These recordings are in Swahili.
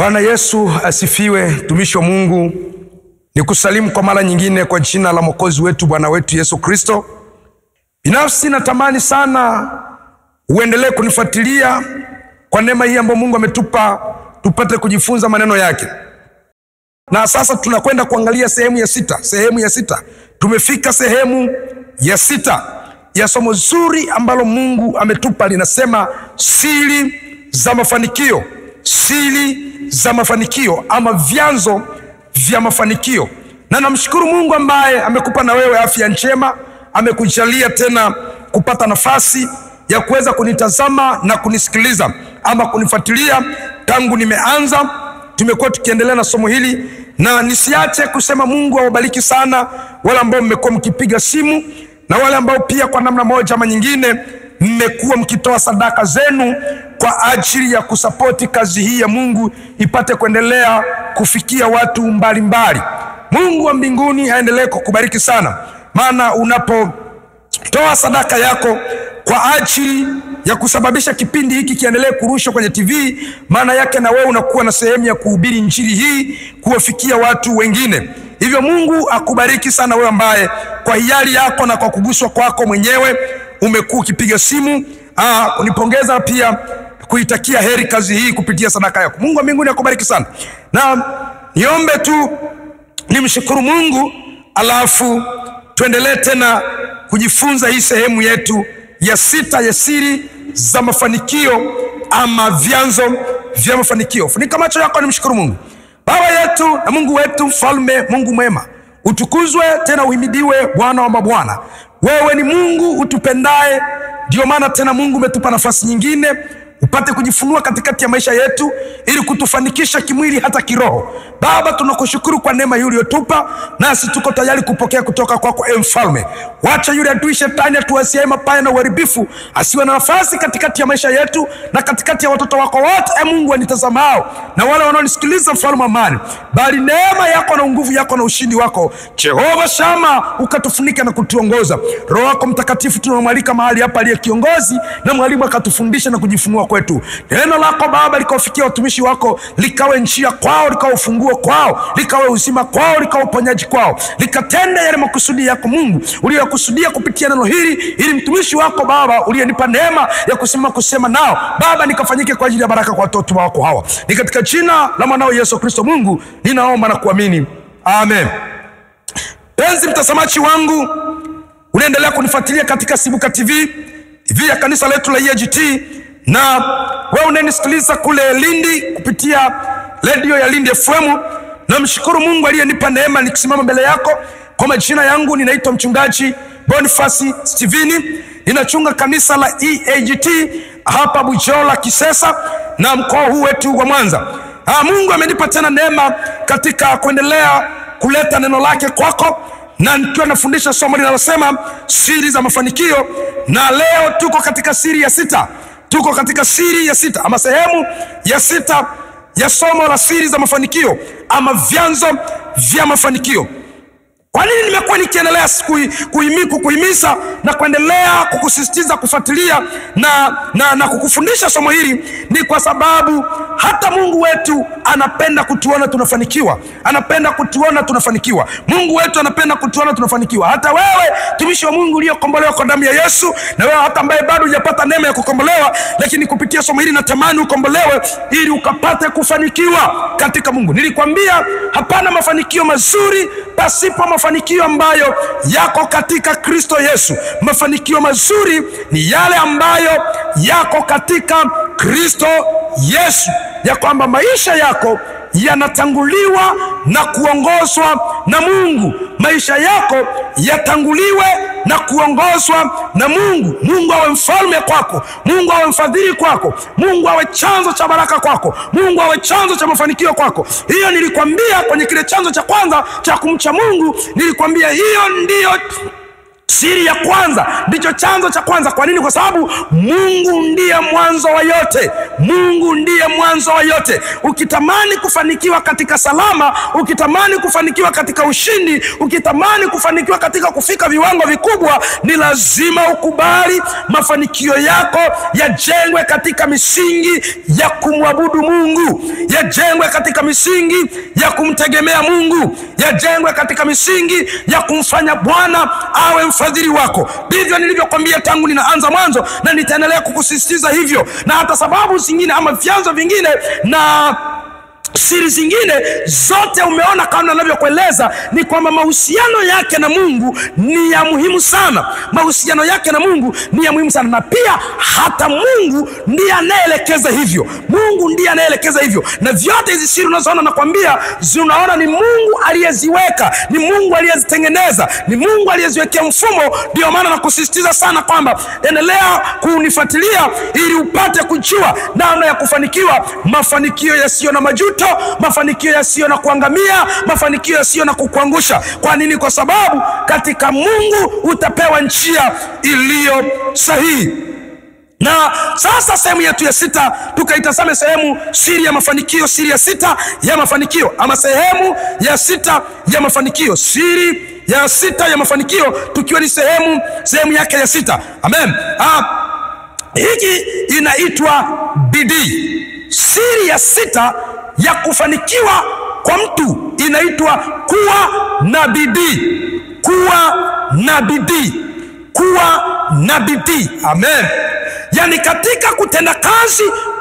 Bwana Yesu asifiwe. Mtumishi wa Mungu, nikusalimu kwa mara nyingine kwa jina la Mwokozi wetu Bwana wetu Yesu Kristo. Binafsi natamani sana uendelee kunifuatilia kwa neema hii ambayo Mungu ametupa tupate kujifunza maneno yake. Na sasa tunakwenda kuangalia sehemu ya sita. Tumefika sehemu ya 6 ya somo zuri ambalo Mungu ametupa, linasema siri za mafanikio. Siri za mafanikio ama vyanzo vya mafanikio. Na namshukuru Mungu ambaye amekupa na wewe afya njema, amekujalia tena kupata nafasi ya kuweza kunitazama na kunisikiliza ama kunifuatilia tangu nimeanza. Tumekuwa tukiendelea na somo hili, na nisiache kusema Mungu awabariki sana wale ambao mmekuwa mkipiga simu na wale ambao pia kwa namna moja ama nyingine mmekuwa mkitoa sadaka zenu kwa ajili ya kusapoti kazi hii ya Mungu ipate kuendelea kufikia watu mbalimbali. Mungu wa mbinguni aendelee kukubariki sana, maana unapotoa sadaka yako kwa ajili ya kusababisha kipindi hiki kiendelee kurushwa kwenye TV, maana yake na wewe unakuwa na sehemu ya kuhubiri injili hii kuwafikia watu wengine. Hivyo Mungu akubariki sana wewe ambaye kwa hiari yako na kwa kuguswa kwako mwenyewe umekuwa ukipiga simu unipongeza pia kuitakia heri kazi hii kupitia sadaka yako. Mungu wa mbinguni akubariki sana. Na niombe tu nimshukuru Mungu, alafu tuendelee tena kujifunza hii sehemu yetu ya 6 ya siri za mafanikio ama vyanzo vya mafanikio. Funika macho yako nimshukuru Mungu. Baba yetu na Mungu wetu mfalme, Mungu mwema, utukuzwe tena uhimidiwe Bwana wa mabwana. Wewe ni Mungu utupendaye, ndio maana tena Mungu umetupa nafasi nyingine upate kujifunua katikati ya maisha yetu ili kutufanikisha kimwili hata kiroho. Baba, tunakushukuru kwa neema hii uliyotupa, nasi tuko tayari kupokea kutoka kwako mfalme. Wacha yule adui shetani atuwasiaye mabaya na uharibifu asiwe na nafasi katikati ya maisha yetu na katikati ya watoto wako wote Mungu wanitazamao na wale wanaonisikiliza mfalme amani. Bali neema yako na nguvu yako na ushindi wako Jehova Shama ukatufunika na kutuongoza. Roho yako Mtakatifu tunamwalika mahali hapa aliye kiongozi na mwalimu akatufundisha na kujifunua kwetu. Neno lako Baba likawafikia watumishi wako, likawe njia kwao, likawe ufunguo kwao, likawe uzima kwao, likawe uponyaji kwao, likatende yale makusudi yako Mungu uliyokusudia kupitia neno hili, ili mtumishi wako Baba uliyenipa neema ya kusema nao Baba nikafanyike kwa ajili ya baraka kwa watoto wako hawa. Ni katika jina la mwanao Yesu Kristo Mungu ninaomba na kuamini. Amen. Penzi mtazamaji wangu, unaendelea kunifuatilia katika Sibuka TV ya kanisa letu la EAGT, na wewe unanisikiliza kule Lindi kupitia radio ya Lindi FM. Namshukuru Mungu aliyenipa neema nikisimama mbele yako. Kwa majina yangu ninaitwa mchungaji Boniface Steveni, ninachunga kanisa la EAGT hapa Bujola Kisesa na mkoa huu wetu wa Mwanza. Mungu amenipa tena neema katika kuendelea kuleta neno lake kwako, na nikiwa nafundisha somo linalosema siri za mafanikio, na leo tuko katika siri ya 6. Tuko katika siri ya 6 ama sehemu ya 6 ya somo la siri za mafanikio ama vyanzo vya mafanikio. Kwa nini nimekuwa nikiendelea kuhimiza na kuendelea kukusisitiza kufuatilia na kukufundisha somo hili? Ni kwa sababu hata Mungu wetu anapenda kutuona tunafanikiwa. Anapenda kutuona tunafanikiwa. Mungu wetu anapenda kutuona tunafanikiwa. Hata wewe tumishi wa Mungu uliyokombolewa kwa damu ya Yesu, na wewe hata ambaye bado hujapata neema ya kukombolewa, lakini kupitia somo hili natamani ukombolewe ili ukapate kufanikiwa katika Mungu. Nilikwambia hapana mafanikio mazuri pasipo mafanikio ambayo yako katika Kristo Yesu. Mafanikio mazuri ni yale ambayo yako katika Kristo Yesu, ya kwamba maisha yako yanatanguliwa na kuongozwa na Mungu. Maisha yako yatanguliwe na kuongozwa na Mungu. Mungu awe mfalme kwako, Mungu awe mfadhili kwako, Mungu awe chanzo cha baraka kwako, Mungu awe chanzo cha mafanikio kwako. Hiyo nilikwambia kwenye kile chanzo cha kwanza cha kumcha Mungu, nilikwambia hiyo ndiyo Siri ya kwanza, ndicho chanzo cha kwanza. Kwa nini? Kwa sababu Mungu ndiye mwanzo wa yote. Mungu ndiye mwanzo wa yote. Ukitamani kufanikiwa katika salama, ukitamani kufanikiwa katika ushindi, ukitamani kufanikiwa katika kufika viwango vikubwa, ni lazima ukubali mafanikio yako yajengwe katika misingi ya kumwabudu Mungu, yajengwe katika misingi ya kumtegemea Mungu, yajengwe katika misingi ya kumfanya Bwana awe mfadhili wako. Ndivyo nilivyokuambia tangu ninaanza mwanzo, na nitaendelea kukusisitiza hivyo. Na hata sababu zingine ama vyanzo vingine na siri zingine zote umeona kama ninavyokueleza, ni kwamba mahusiano yake na Mungu ni ya muhimu sana. Mahusiano yake na Mungu ni ya muhimu sana, na pia hata Mungu ndiye anaelekeza hivyo. Mungu ndiye anaelekeza hivyo. Na vyote hizi siri unazoona nakwambia, unaona ni Mungu aliyeziweka, ni Mungu aliyezitengeneza, ni Mungu aliyeziwekea mfumo. Ndio maana nakusisitiza sana kwamba endelea kunifuatilia ili upate kujua namna ya kufanikiwa, mafanikio yasiyo na majuto, mafanikio yasiyo na kuangamia, mafanikio yasiyo na kukuangusha. Kwa nini? Kwa sababu katika Mungu utapewa njia iliyo sahihi. Na sasa sehemu yetu ya 6 tukaitazame sehemu siri ya mafanikio, siri ya 6 ya mafanikio, ama sehemu ya 6 ya mafanikio, siri ya 6 ya mafanikio, tukiwa ni sehemu yake ya 6. Amen. Hiki inaitwa bidii. Siri ya 6 ya kufanikiwa kwa mtu inaitwa kuwa na bidii. Kuwa na bidii. Kuwa na bidii. Amen. Yani katika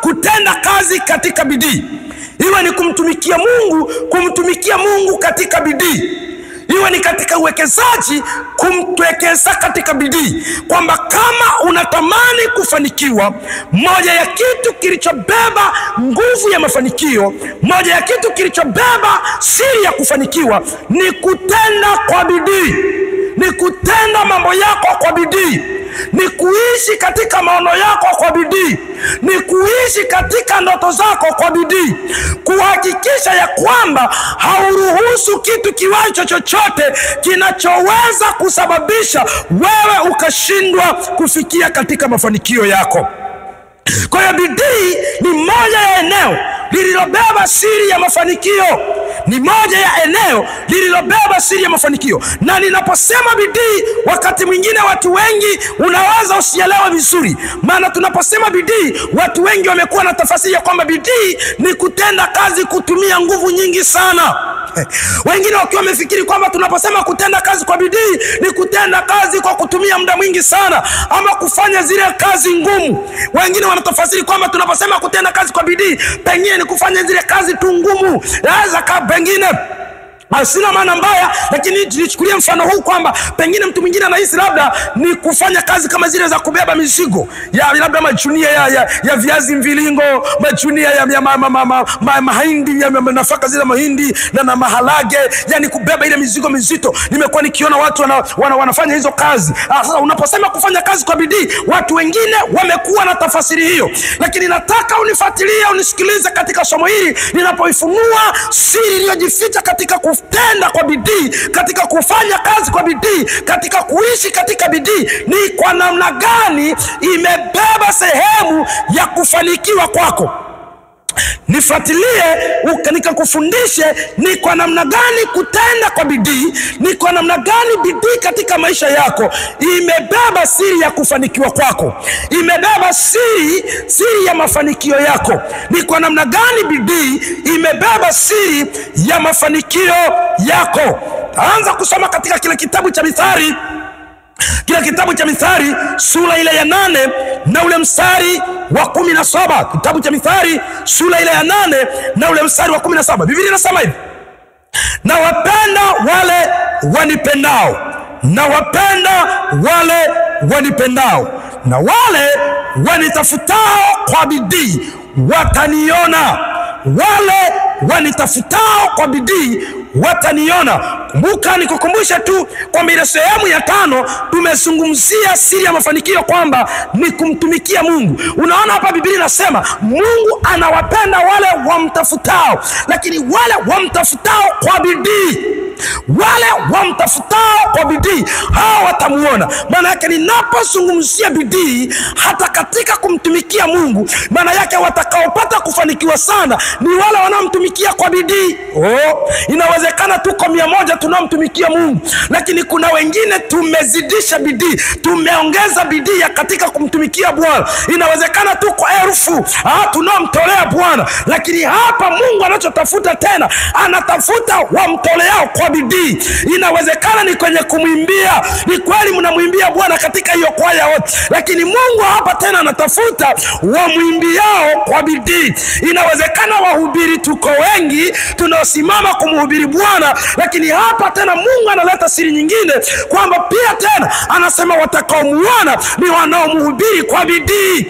kutenda kazi katika bidii. Iwe ni kumtumikia Mungu katika bidii. Iwe ni katika uwekezaji, kumwekeza katika bidii. Kwamba kama unatamani kufanikiwa, moja ya kitu kilichobeba nguvu ya mafanikio, moja ya kitu kilichobeba siri ya kufanikiwa ni kutenda kwa bidii. Ni kutenda mambo yako kwa bidii. Ni kuishi katika maono yako kwa bidii. Ni kuishi katika ndoto zako kwa bidii. Kuhakikisha ya kwamba hauruhusu kitu kiwacho chochote kinachoweza kusababisha wewe ukashindwa kufikia katika mafanikio yako. Kwa hiyo bidii ni moja ya eneo lililobeba siri ya mafanikio. Ni moja ya eneo lililobeba siri ya mafanikio. Na ninaposema bidii, wakati mwingine watu wengi unaweza usielewe vizuri. Maana tunaposema bidii, watu wengi wamekuwa na tafsiri ya kwamba bidii ni kutenda kazi kutumia nguvu nyingi sana. Wengine wakiwa wamefikiri kwamba tunaposema kutenda kazi kwa bidii ni kutenda kazi kwa kutumia muda mwingi sana, ama kufanya zile kazi ngumu. Wengine wanatafsiri kwamba tunaposema kutenda kazi kwa bidii pengine ni kufanya zile kazi tu ngumu. Naweza pengine sina maana mbaya, lakini tulichukulia mfano huu kwamba pengine mtu mwingine anahisi labda ni kufanya kazi kama zile za kubeba mizigo ya labda majunia ya viazi mviringo, majunia ya mahindi, ya nafaka zile mahindi na maharage, yani kubeba ile mizigo mizito. Nimekuwa nikiona watu wanafanya hizo kazi. Sasa unaposema kufanya kazi kwa bidii, watu wengine wamekuwa na tafsiri hiyo. Lakini nataka unifuatilie, unisikilize katika somo hili ninapoifunua siri iliyojificha katika kutenda kwa bidii, katika kufanya kazi kwa bidii, katika kuishi katika bidii. Ni kwa namna gani imebeba sehemu ya kufanikiwa kwako. Nifuatilie nikakufundishe ni kwa namna gani kutenda kwa bidii, ni kwa namna gani bidii katika maisha yako imebeba siri ya kufanikiwa kwako, imebeba siri ya mafanikio yako. Ni kwa namna gani bidii imebeba siri ya mafanikio yako. Anza kusoma katika kile kitabu cha Mithali. Kila kitabu cha Mithali sura ile ya 8 na ule mstari wa 17. Kitabu cha Mithali sura ile ya 8 na ule mstari wa 17. Biblia inasema hivi: na wapenda wale wanipendao, na wapenda wale wanipendao, na wale wanitafutao kwa bidii wataniona. Wale wanitafutao kwa bidii wataniona. Kumbuka nikukumbusha tu kwamba ile sehemu ya 5 tumezungumzia siri ya mafanikio kwamba ni kumtumikia Mungu. Unaona hapa Biblia inasema Mungu anawapenda wale wamtafutao, lakini wale wamtafutao kwa bidii. Wale wamtafutao kwa bidii hao watamuona. Maana yake ninapozungumzia bidii hata katika kumtumikia Mungu, maana yake watakaopata kufanikiwa sana ni wale wanaomtumikia kwa bidii. Inawezekana tuko 100 tunaomtumikia Mungu, lakini kuna wengine tumezidisha bidii, tumeongeza bidii katika kumtumikia Bwana. Inawezekana tuko 1000 tunaomtolea Bwana, lakini hapa Mungu anachotafuta tena, anatafuta wamtoleao kwa bidii. Inawezekana ni kwenye kumwimbia, ni kweli mnamwimbia Bwana katika hiyo kwaya wote, lakini Mungu hapa tena anatafuta wamwimbiao kwa bidii. Inawezekana wahubiri tuko wengi tunaosimama kumhubiri Bwana, lakini hapa tena Mungu analeta siri nyingine kwamba pia tena anasema watakaomuona ni wanaomhubiri kwa bidii.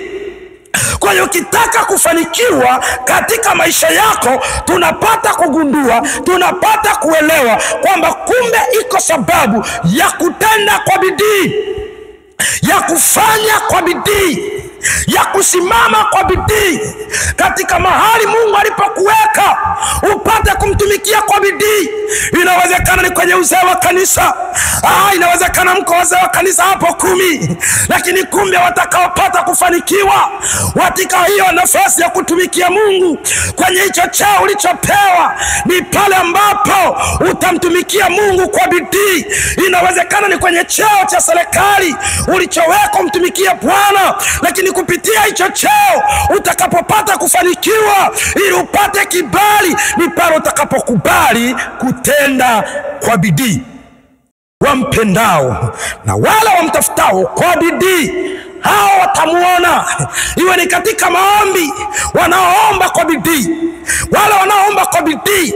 Kwa hiyo ukitaka kufanikiwa katika maisha yako, tunapata kugundua, tunapata kuelewa kwamba kumbe iko sababu ya kutenda kwa bidii, ya kufanya kwa bidii, ya kusimama kwa bidii katika mahali Mungu alipokuweka upate kumtumikia kwa bidii. Inawezekana ni kwenye uzee wa kanisa, inawezekana mko wazee wa kanisa hapo 10, lakini kumbe watakaopata kufanikiwa katika hiyo nafasi ya kutumikia Mungu kwenye hicho cheo ulichopewa ni pale ambapo utamtumikia Mungu kwa bidii. Inawezekana ni kwenye cheo cha serikali ulichoweka mtumikia Bwana, lakini kupitia hicho cheo utakapopata kufanikiwa ili upate kibali ni pale utakapokubali kutenda kwa bidii. Wampendao na wala wamtafutao kwa bidii hao watamuona. Iwe ni katika maombi, wanaoomba kwa bidii, wala wanaoomba kwa bidii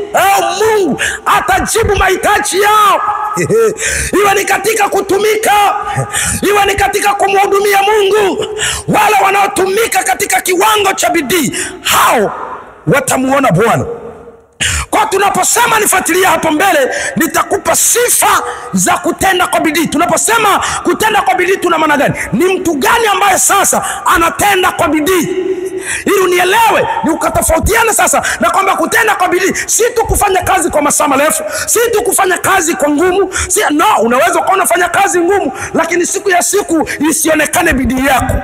Mungu atajibu mahitaji yao. Iwe ni katika kutumika, iwe ni katika kumhudumia Mungu, wala wanaotumika katika kiwango cha bidii hao watamuona Bwana. Kwa tunaposema nifuatilia hapo mbele, nitakupa sifa za kutenda kwa bidii. Tunaposema kutenda kwa bidii tuna maana gani? Ni mtu gani ambaye sasa anatenda kwa bidii? Ili unielewe, ni ukatofautiana sasa na kwamba kutenda kwa bidii si tu kufanya kazi kwa masaa marefu, si tu kufanya kazi kwa ngumu, unaweza kuwa unafanya kazi ngumu lakini siku ya siku isionekane bidii yako.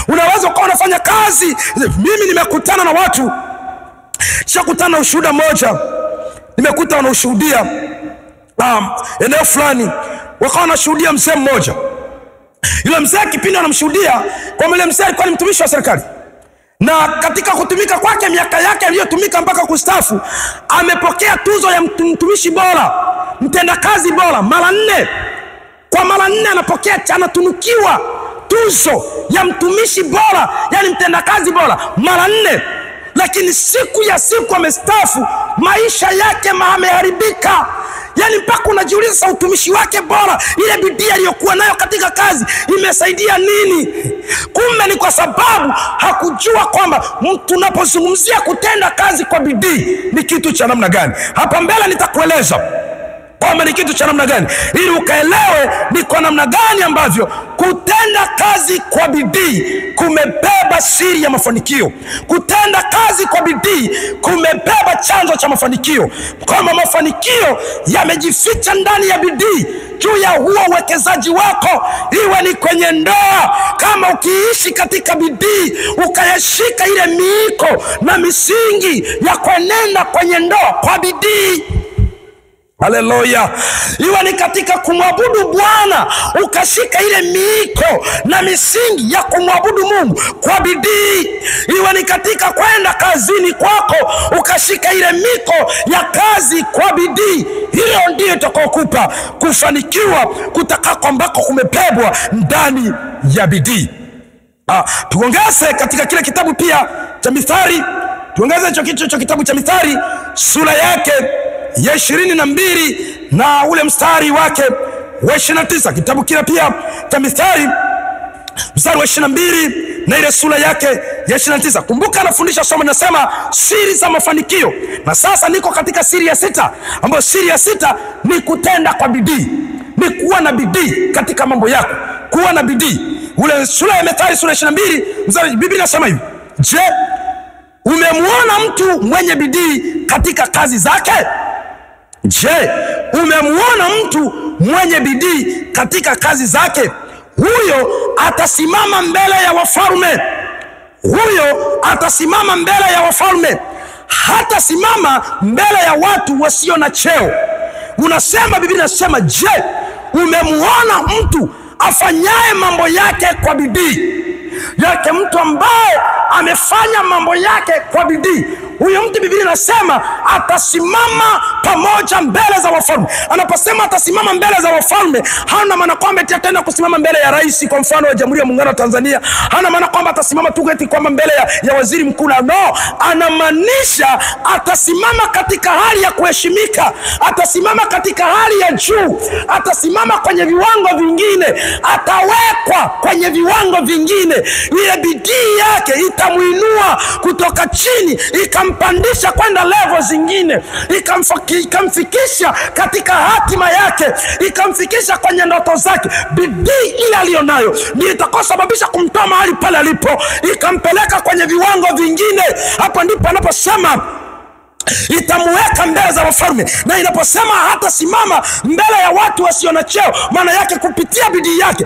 Unaweza kuwa unafanya kazi, mimi nimekutana na watu, shakutana ushuhuda mmoja, nimekuta wanaushuhudia eneo fulani, wakawa wanashuhudia mzee mmoja. Yule mzee kipindi anamshuhudia, kwa yule mzee alikuwa ni mtumishi wa serikali, na katika kutumika kwake, miaka yake aliyotumika mpaka kustaafu, amepokea tuzo ya mtumishi bora, mtendakazi bora mara 4. Kwa mara 4 anapokea, anatunukiwa tuzo ya mtumishi bora, yani mtendakazi bora mara 4. Lakini siku ya siku amestaafu, maisha yake yameharibika. Yani mpaka unajiuliza sasa, utumishi wake bora, ile bidii aliyokuwa nayo katika kazi imesaidia nini? Kumbe ni kwa sababu hakujua kwamba mtu unapozungumzia kutenda kazi kwa bidii ni kitu cha namna gani. Hapa mbele nitakueleza kwamba ni kitu cha namna gani, ili ukaelewe ni kwa namna gani ambavyo kutenda kazi kwa bidii kumebeba siri ya mafanikio. Kutenda kazi kwa bidii kumebeba chanzo cha mafanikio, kwamba mafanikio yamejificha ndani ya bidii. Juu ya huo uwekezaji wako, iwe ni kwenye ndoa, kama ukiishi katika bidii, ukayashika ile miiko na misingi ya kuenenda kwenye ndoa kwa bidii, haleluya. Iwe ni katika kumwabudu Bwana, ukashika ile miiko na misingi ya kumwabudu Mungu kwa bidii. Iwe ni katika kwenda kazini kwako, ukashika ile miiko ya kazi kwa bidii. Hiyo ndiyo itakokupa kufanikiwa kutakako ambako kumebebwa ndani ya bidii. Tuongeze katika kile kitabu pia cha Mithali, tuongeze hicho kitabu cha Mithali sura yake ya 22 na ule mstari wake wa 29. Kitabu kile pia cha Mithali mstari wa 22 na ile sura yake ya 29. Kumbuka anafundisha somo linasema siri za mafanikio, na sasa niko katika siri ya 6, ambayo siri ya 6 ni kutenda kwa bidii, ni kuwa na bidii katika mambo yako, kuwa na bidii. Ule sura ya Mithali sura ya 22 mstari, Biblia inasema hivi: je, umemwona mtu mwenye bidii katika kazi zake? Je, umemuona mtu mwenye bidii katika kazi zake? Huyo atasimama mbele ya wafalme. Huyo atasimama mbele ya wafalme. Hata simama mbele ya watu wasio na cheo. Unasema, Biblia inasema, je, umemuona mtu afanyaye mambo yake kwa bidii? Yake mtu ambaye amefanya mambo yake kwa bidii, huyo mtu Biblia inasema atasimama pamoja mbele za wafalme. Anaposema atasimama mbele za wafalme, hana maana kwamba tena kusimama mbele ya rais kwa mfano wa Jamhuri ya Muungano wa Tanzania. Hana maana kwamba atasimama tu eti kwamba mbele ya waziri mkuu. No, anamaanisha atasimama katika hali ya kuheshimika, atasimama katika hali ya juu, atasimama kwenye viwango vingine, atawekwa kwenye viwango vingine. Ile bidii yake itamuinua kutoka chini, ikampandisha kwenda level zingine, ikamfikisha katika hatima yake, ikamfikisha kwenye ndoto zake. Bidii ile aliyonayo ndiyo itakayosababisha kumtoa mahali pale alipo, ikampeleka kwenye viwango vingine. Hapo ndipo anaposema itamuweka mbele za wafalme. Na inaposema hata simama mbele ya watu wasio na cheo, maana yake kupitia bidii yake,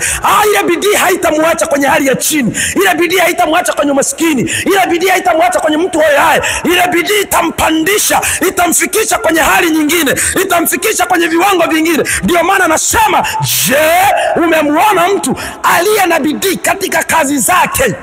ile bidii haitamuacha kwenye hali ya chini. Ile bidii haitamuacha kwenye maskini. Ile bidii haitamuacha kwenye mtu hoye. Ile bidii itampandisha, itamfikisha kwenye hali nyingine, itamfikisha kwenye viwango vingine. Ndio maana nasema, je, umemuona mtu aliye na bidii katika kazi zake?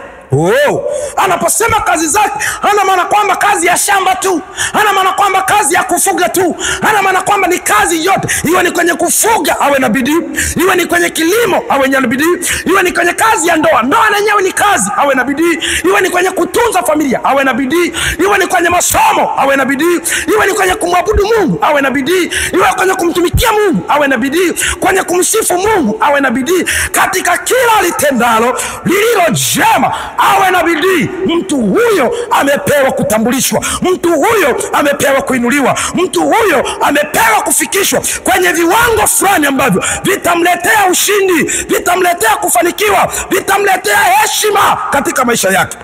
Anaposema kazi zake, hana maana kwamba kazi ya shamba tu, hana maana kwamba kazi ya kufuga tu, hana maana kwamba ni kazi yote. Iwe ni kwenye kufuga awe na bidii, iwe ni kwenye kilimo awe na bidii, iwe ni kwenye kazi ya ndoa, ndoa yenyewe ni kazi, awe na bidii, iwe ni kwenye kutunza familia awe na bidii, iwe ni kwenye masomo awe na bidii, iwe ni kwenye kumwabudu Mungu awe na bidii, iwe kwenye kumtumikia Mungu awe na bidii, kwenye kumsifu Mungu awe na bidii. Katika kila litendalo lililo jema awe na bidii. Mtu huyo amepewa kutambulishwa, mtu huyo amepewa kuinuliwa, mtu huyo amepewa kufikishwa kwenye viwango fulani ambavyo vitamletea ushindi, vitamletea kufanikiwa, vitamletea heshima katika maisha yake.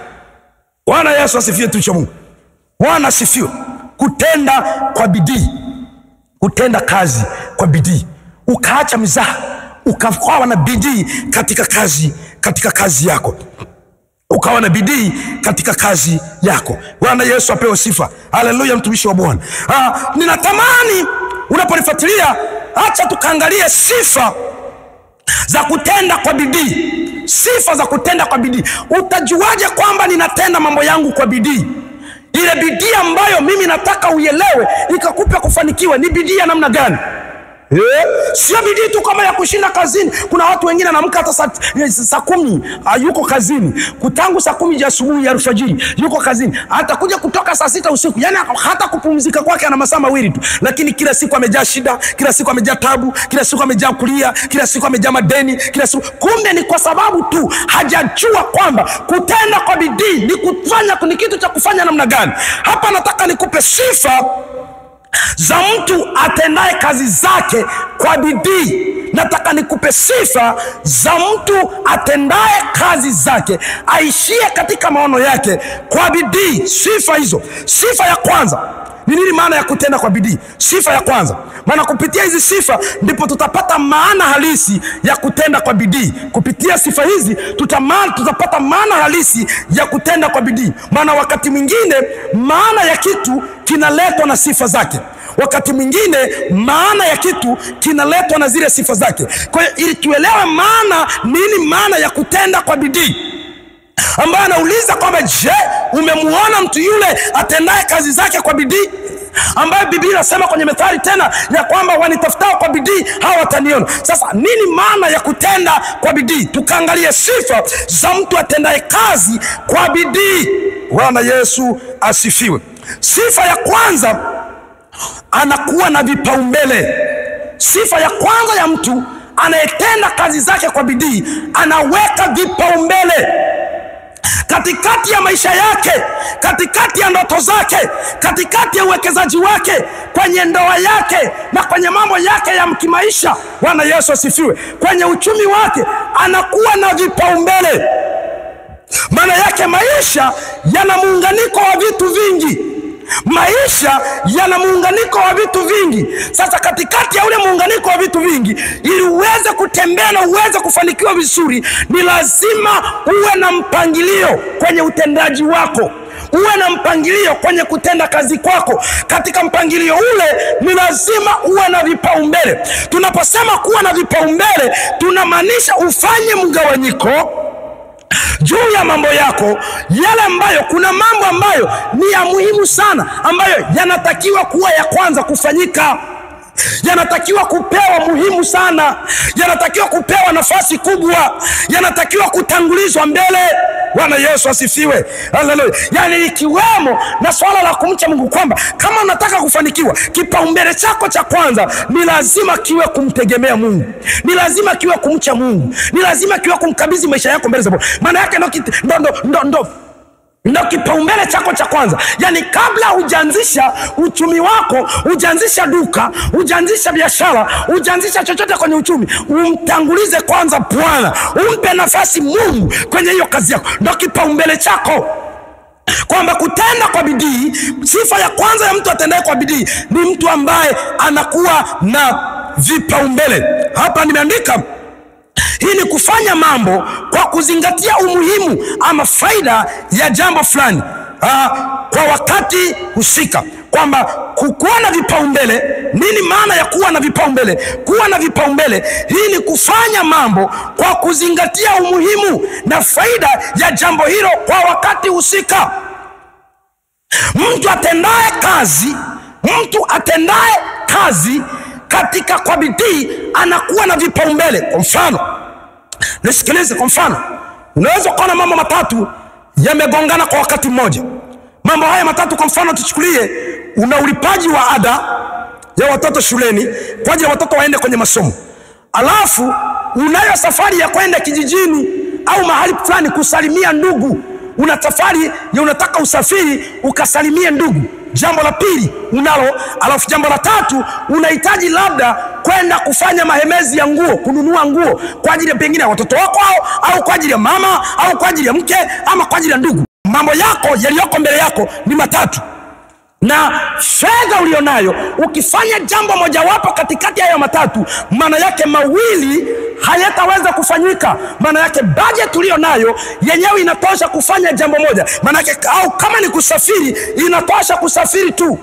Bwana Yesu asifiwe. Tucha Mungu. Bwana asifiwe. Kutenda kwa bidii, kutenda kazi kwa bidii, ukaacha mizaha, ukawa na bidii katika kazi yako, ukawa na bidii katika kazi yako. Bwana Yesu apewe sifa. Haleluya, mtumishi wa Bwana. Ninatamani unaponifuatilia, acha tukaangalie sifa za kutenda kwa bidii. Sifa za kutenda kwa bidii. Utajuaje kwamba ninatenda mambo yangu kwa bidii? Ile bidii ambayo mimi nataka uielewe ikakupe kufanikiwa ni bidii ya namna gani? Sio bidii tu kama ya kushinda kazini. Kuna watu wengine anaamka hata saa 10 yuko kazini, kutangu saa 10 ya asubuhi ya alfajiri yuko kazini, atakuja kutoka saa 6 usiku. Yani hata kupumzika kwake ana masaa mawili tu, lakini kila siku amejaa shida, kila siku amejaa tabu, kila siku amejaa kulia, kila siku amejaa madeni, kila siku. Kumbe ni kwa sababu tu hajajua kwamba kutenda kwa bidii ni kufanya, ni kitu cha kufanya namna gani. Hapa nataka nikupe sifa za mtu atendaye kazi zake kwa bidii. Nataka nikupe sifa za mtu atendaye kazi zake, aishie katika maono yake kwa bidii. Sifa hizo. Sifa ya kwanza ni nini maana ya kutenda kwa bidii? Sifa ya kwanza, maana kupitia hizi sifa ndipo tutapata maana halisi ya kutenda kwa bidii. Kupitia sifa hizi tutapata maana halisi ya kutenda kwa bidii. Maana wakati mwingine maana ya kitu kinaletwa na sifa zake, wakati mwingine maana ya kitu kinaletwa na zile sifa zake. Kwa hiyo ili tuelewe maana nini maana ya kutenda kwa bidii, ambaye anauliza kwamba je, umemuona mtu yule atendaye kazi zake kwa bidii, ambaye Biblia inasema kwenye Methali tena ya kwamba wanitafutao kwa bidii hawa wataniona. Sasa nini maana ya kutenda kwa bidii? Tukaangalie sifa za mtu atendaye kazi kwa bidii. Bwana Yesu asifiwe. Sifa ya kwanza, anakuwa na vipaumbele. Sifa ya kwanza ya mtu anayetenda kazi zake kwa bidii, anaweka vipaumbele katikati ya maisha yake, katikati ya ndoto zake, katikati ya uwekezaji wake, kwenye ndoa yake na kwenye mambo yake ya kimaisha. Bwana Yesu asifiwe. Kwenye uchumi wake anakuwa na vipaumbele. Maana yake maisha yana muunganiko wa vitu vingi. Maisha yana muunganiko wa vitu vingi. Sasa katikati ya ule muunganiko wa vitu vingi, ili uweze kutembea na uweze kufanikiwa vizuri, ni lazima uwe na mpangilio kwenye utendaji wako, uwe na mpangilio kwenye kutenda kazi kwako. Katika mpangilio ule ni lazima uwe na vipaumbele. Tunaposema kuwa na vipaumbele, tunamaanisha ufanye mgawanyiko juu ya mambo yako, yale ambayo kuna mambo ambayo ni ya muhimu sana, ambayo yanatakiwa kuwa ya kwanza kufanyika, yanatakiwa kupewa muhimu sana, yanatakiwa kupewa nafasi kubwa, yanatakiwa kutangulizwa mbele. Bwana Yesu asifiwe. Haleluya. Yani ikiwemo na swala la kumcha Mungu, kwamba kama unataka kufanikiwa, kipaumbele chako cha kwanza ni lazima kiwe kumtegemea Mungu, ni lazima kiwe kumcha Mungu, ni lazima kiwe kumkabidhi maisha yako mbele za Mungu. Maana yake ndo kipaumbele chako cha kwanza. Yani kabla hujaanzisha uchumi wako, hujaanzisha duka, hujaanzisha biashara, hujaanzisha chochote kwenye uchumi, umtangulize kwanza Bwana, umpe nafasi Mungu kwenye hiyo kazi yako. Ndo kipaumbele chako, kwamba kutenda kwa bidii. Sifa ya kwanza ya mtu atendaye kwa bidii ni mtu ambaye anakuwa na vipaumbele. Hapa nimeandika, hii ni kufanya mambo kwa kuzingatia umuhimu ama faida ya jambo fulani kwa wakati husika. Kwamba kuwa na vipaumbele, nini maana ya kuwa na vipaumbele? Kuwa na vipaumbele, hii ni kufanya mambo kwa kuzingatia umuhimu na faida ya jambo hilo kwa wakati husika. Mtu atendaye kazi katika kwa bidii anakuwa na vipaumbele. Kwa mfano, nisikilize, kwa mfano, unaweza kuona mambo matatu yamegongana kwa wakati mmoja. Mambo haya matatu, kwa mfano tuchukulie, una ulipaji wa ada ya watoto shuleni kwa ajili ya watoto waende kwenye masomo. Alafu unayo safari ya kwenda kijijini au mahali fulani kusalimia ndugu. Una safari ya unataka usafiri ukasalimie ndugu. Jambo la pili unalo. Alafu jambo la tatu, unahitaji labda kwenda kufanya mahemezi ya nguo, kununua nguo kwa ajili ya pengine ya watoto wako, au kwa ajili ya mama, au kwa ajili ya mke, ama kwa ajili ya ndugu. Mambo yako yaliyoko mbele yako ni matatu, na fedha ulionayo, ukifanya jambo mojawapo katikati ya hayo matatu, maana yake mawili hayataweza kufanyika. Maana yake budget ulionayo yenyewe inatosha kufanya jambo moja. Maana yake, au kama ni kusafiri, inatosha kusafiri tu.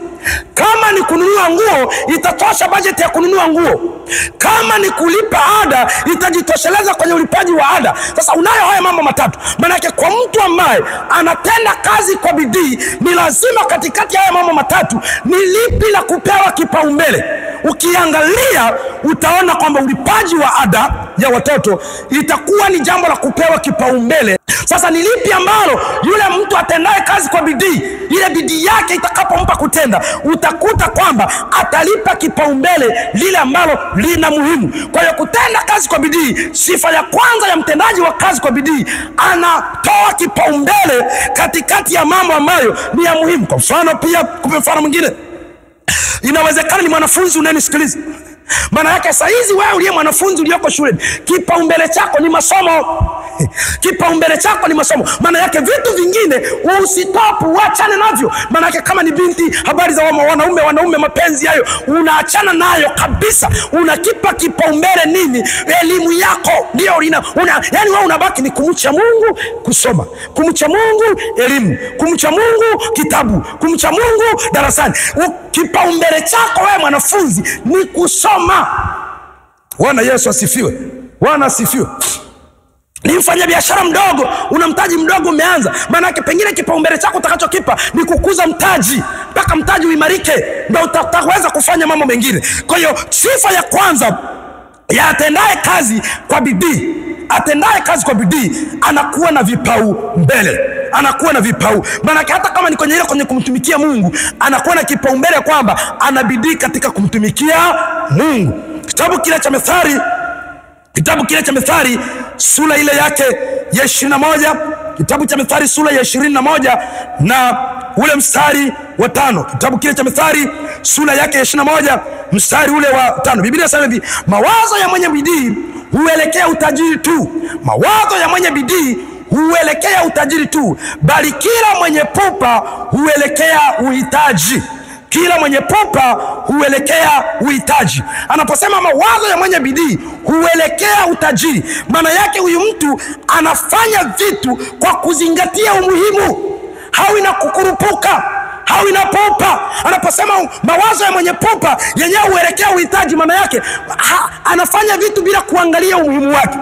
Kama ni kununua nguo, itatosha budget ya kununua nguo. Kama ni kulipa ada, itajitosheleza kwenye ulipaji wa ada. Sasa unayo haya mambo matatu. Maana yake kwa mtu ambaye anatenda kazi kwa bidii, ni lazima katikati ya haya mambo matatu ni lipi la kupewa kipaumbele. Ukiangalia utaona kwamba ulipaji wa ada ya watoto itakuwa ni jambo la kupewa kipaumbele. Sasa ni lipi ambalo yule mtu atendaye kazi kwa bidii, ile bidii yake itakapompa kutenda, utakuta kwamba atalipa kipaumbele lile ambalo lina muhimu. Kwa hiyo kutenda kazi kwa bidii, sifa ya kwanza ya mtendaji wa kazi kwa bidii, anatoa kipaumbele katikati ya mambo ambayo ni ya muhimu. Kwa mfano, pia kwa mfano mwingine, inawezekana ni mwanafunzi unayenisikiliza. Maana yake saa hizi wewe uliye mwanafunzi uliyoko shuleni, kipaumbele chako ni masomo. Kipaumbele chako ni masomo. Maana yake vitu vingine usitopu, uachane navyo. Maana yake kama ni binti, habari za wanaume, mapenzi hayo unaachana nayo kabisa. Unakipa kipaumbele nini? Elimu yako. Ndio yani wewe unabaki ni kumcha Mungu, kusoma, kumcha Mungu, elimu, kumcha Mungu, kitabu, kumcha Mungu, darasani. Kipaumbele chako wewe mwanafunzi ni kusoma. Bwana Yesu asifiwe. Bwana asifiwe. Ni mfanya biashara mdogo, una mtaji mdogo umeanza, maana yake pengine kipaumbele chako utakachokipa ni kukuza mtaji mpaka mtaji uimarike, ndio utaweza kufanya mambo mengine. Kwa hiyo sifa ya kwanza ya atendaye kazi kwa bidii, atendaye kazi kwa bidii anakuwa na vipaumbele. Anakuwa na vipau. Maana hata kama ni kwenye kumtumikia Mungu, anakuwa na kipaumbele kwamba anabidii katika kumtumikia Mungu. Kitabu kile cha Methali sura ile yake ya 21, kitabu cha Methali sura ya 21 na ule mstari wa 5. Kitabu kile cha Methali sura yake ya 21 mstari ule wa 5. Biblia inasema hivi: mawazo ya mwenye bidii huelekea utajiri tu. Mawazo ya mwenye bidii huelekea utajiri tu, bali kila mwenye pupa huelekea uhitaji. Kila mwenye pupa huelekea uhitaji. Anaposema mawazo ya mwenye bidii huelekea utajiri, maana yake huyu mtu anafanya vitu kwa kuzingatia umuhimu, hawi na kukurupuka, hawi na pupa. Anaposema mawazo ya mwenye pupa yenyewe huelekea uhitaji, maana yake anafanya vitu bila kuangalia umuhimu wake.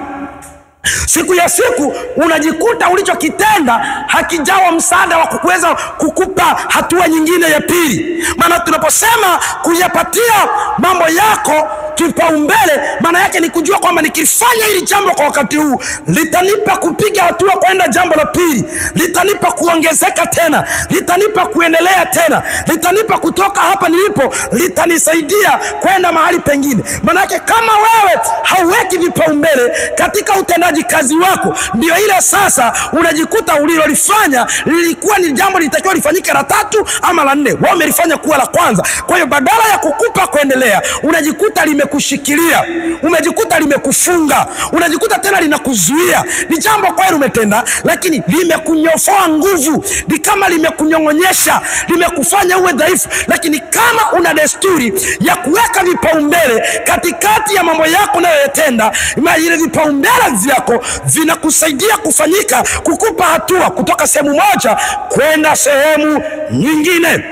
Siku ya siku unajikuta ulichokitenda hakijawa msaada wa kuweza kukupa hatua nyingine ya pili. Maana tunaposema kuyapatia mambo yako kipaumbele, maana yake ni kujua kwamba nikifanya hili jambo kwa wakati huu litanipa kupiga hatua kwenda jambo la pili, litanipa kuongezeka tena, litanipa kuendelea tena, litanipa kutoka hapa nilipo, litanisaidia kwenda mahali pengine. Maana yake kama wewe hauweki vipaumbele katika utendaji kazi wako, ndio ile sasa unajikuta ulilolifanya lilikuwa ni jambo litakiwa lifanyike la 3 ama la 4, wewe umelifanya kuwa la kwanza. Kwa hiyo badala ya kukupa kuendelea, unajikuta limekushikilia, umejikuta limekufunga, unajikuta tena linakuzuia. Ni jambo kweli umetenda, lakini limekunyofoa nguvu, ni kama limekunyongonyesha, limekufanya uwe dhaifu. Lakini kama una desturi ya kuweka vipaumbele katikati ya mambo yako unayoyatenda, ile vipaumbele vyako vinakusaidia kufanyika, kukupa hatua kutoka sehemu moja kwenda sehemu nyingine.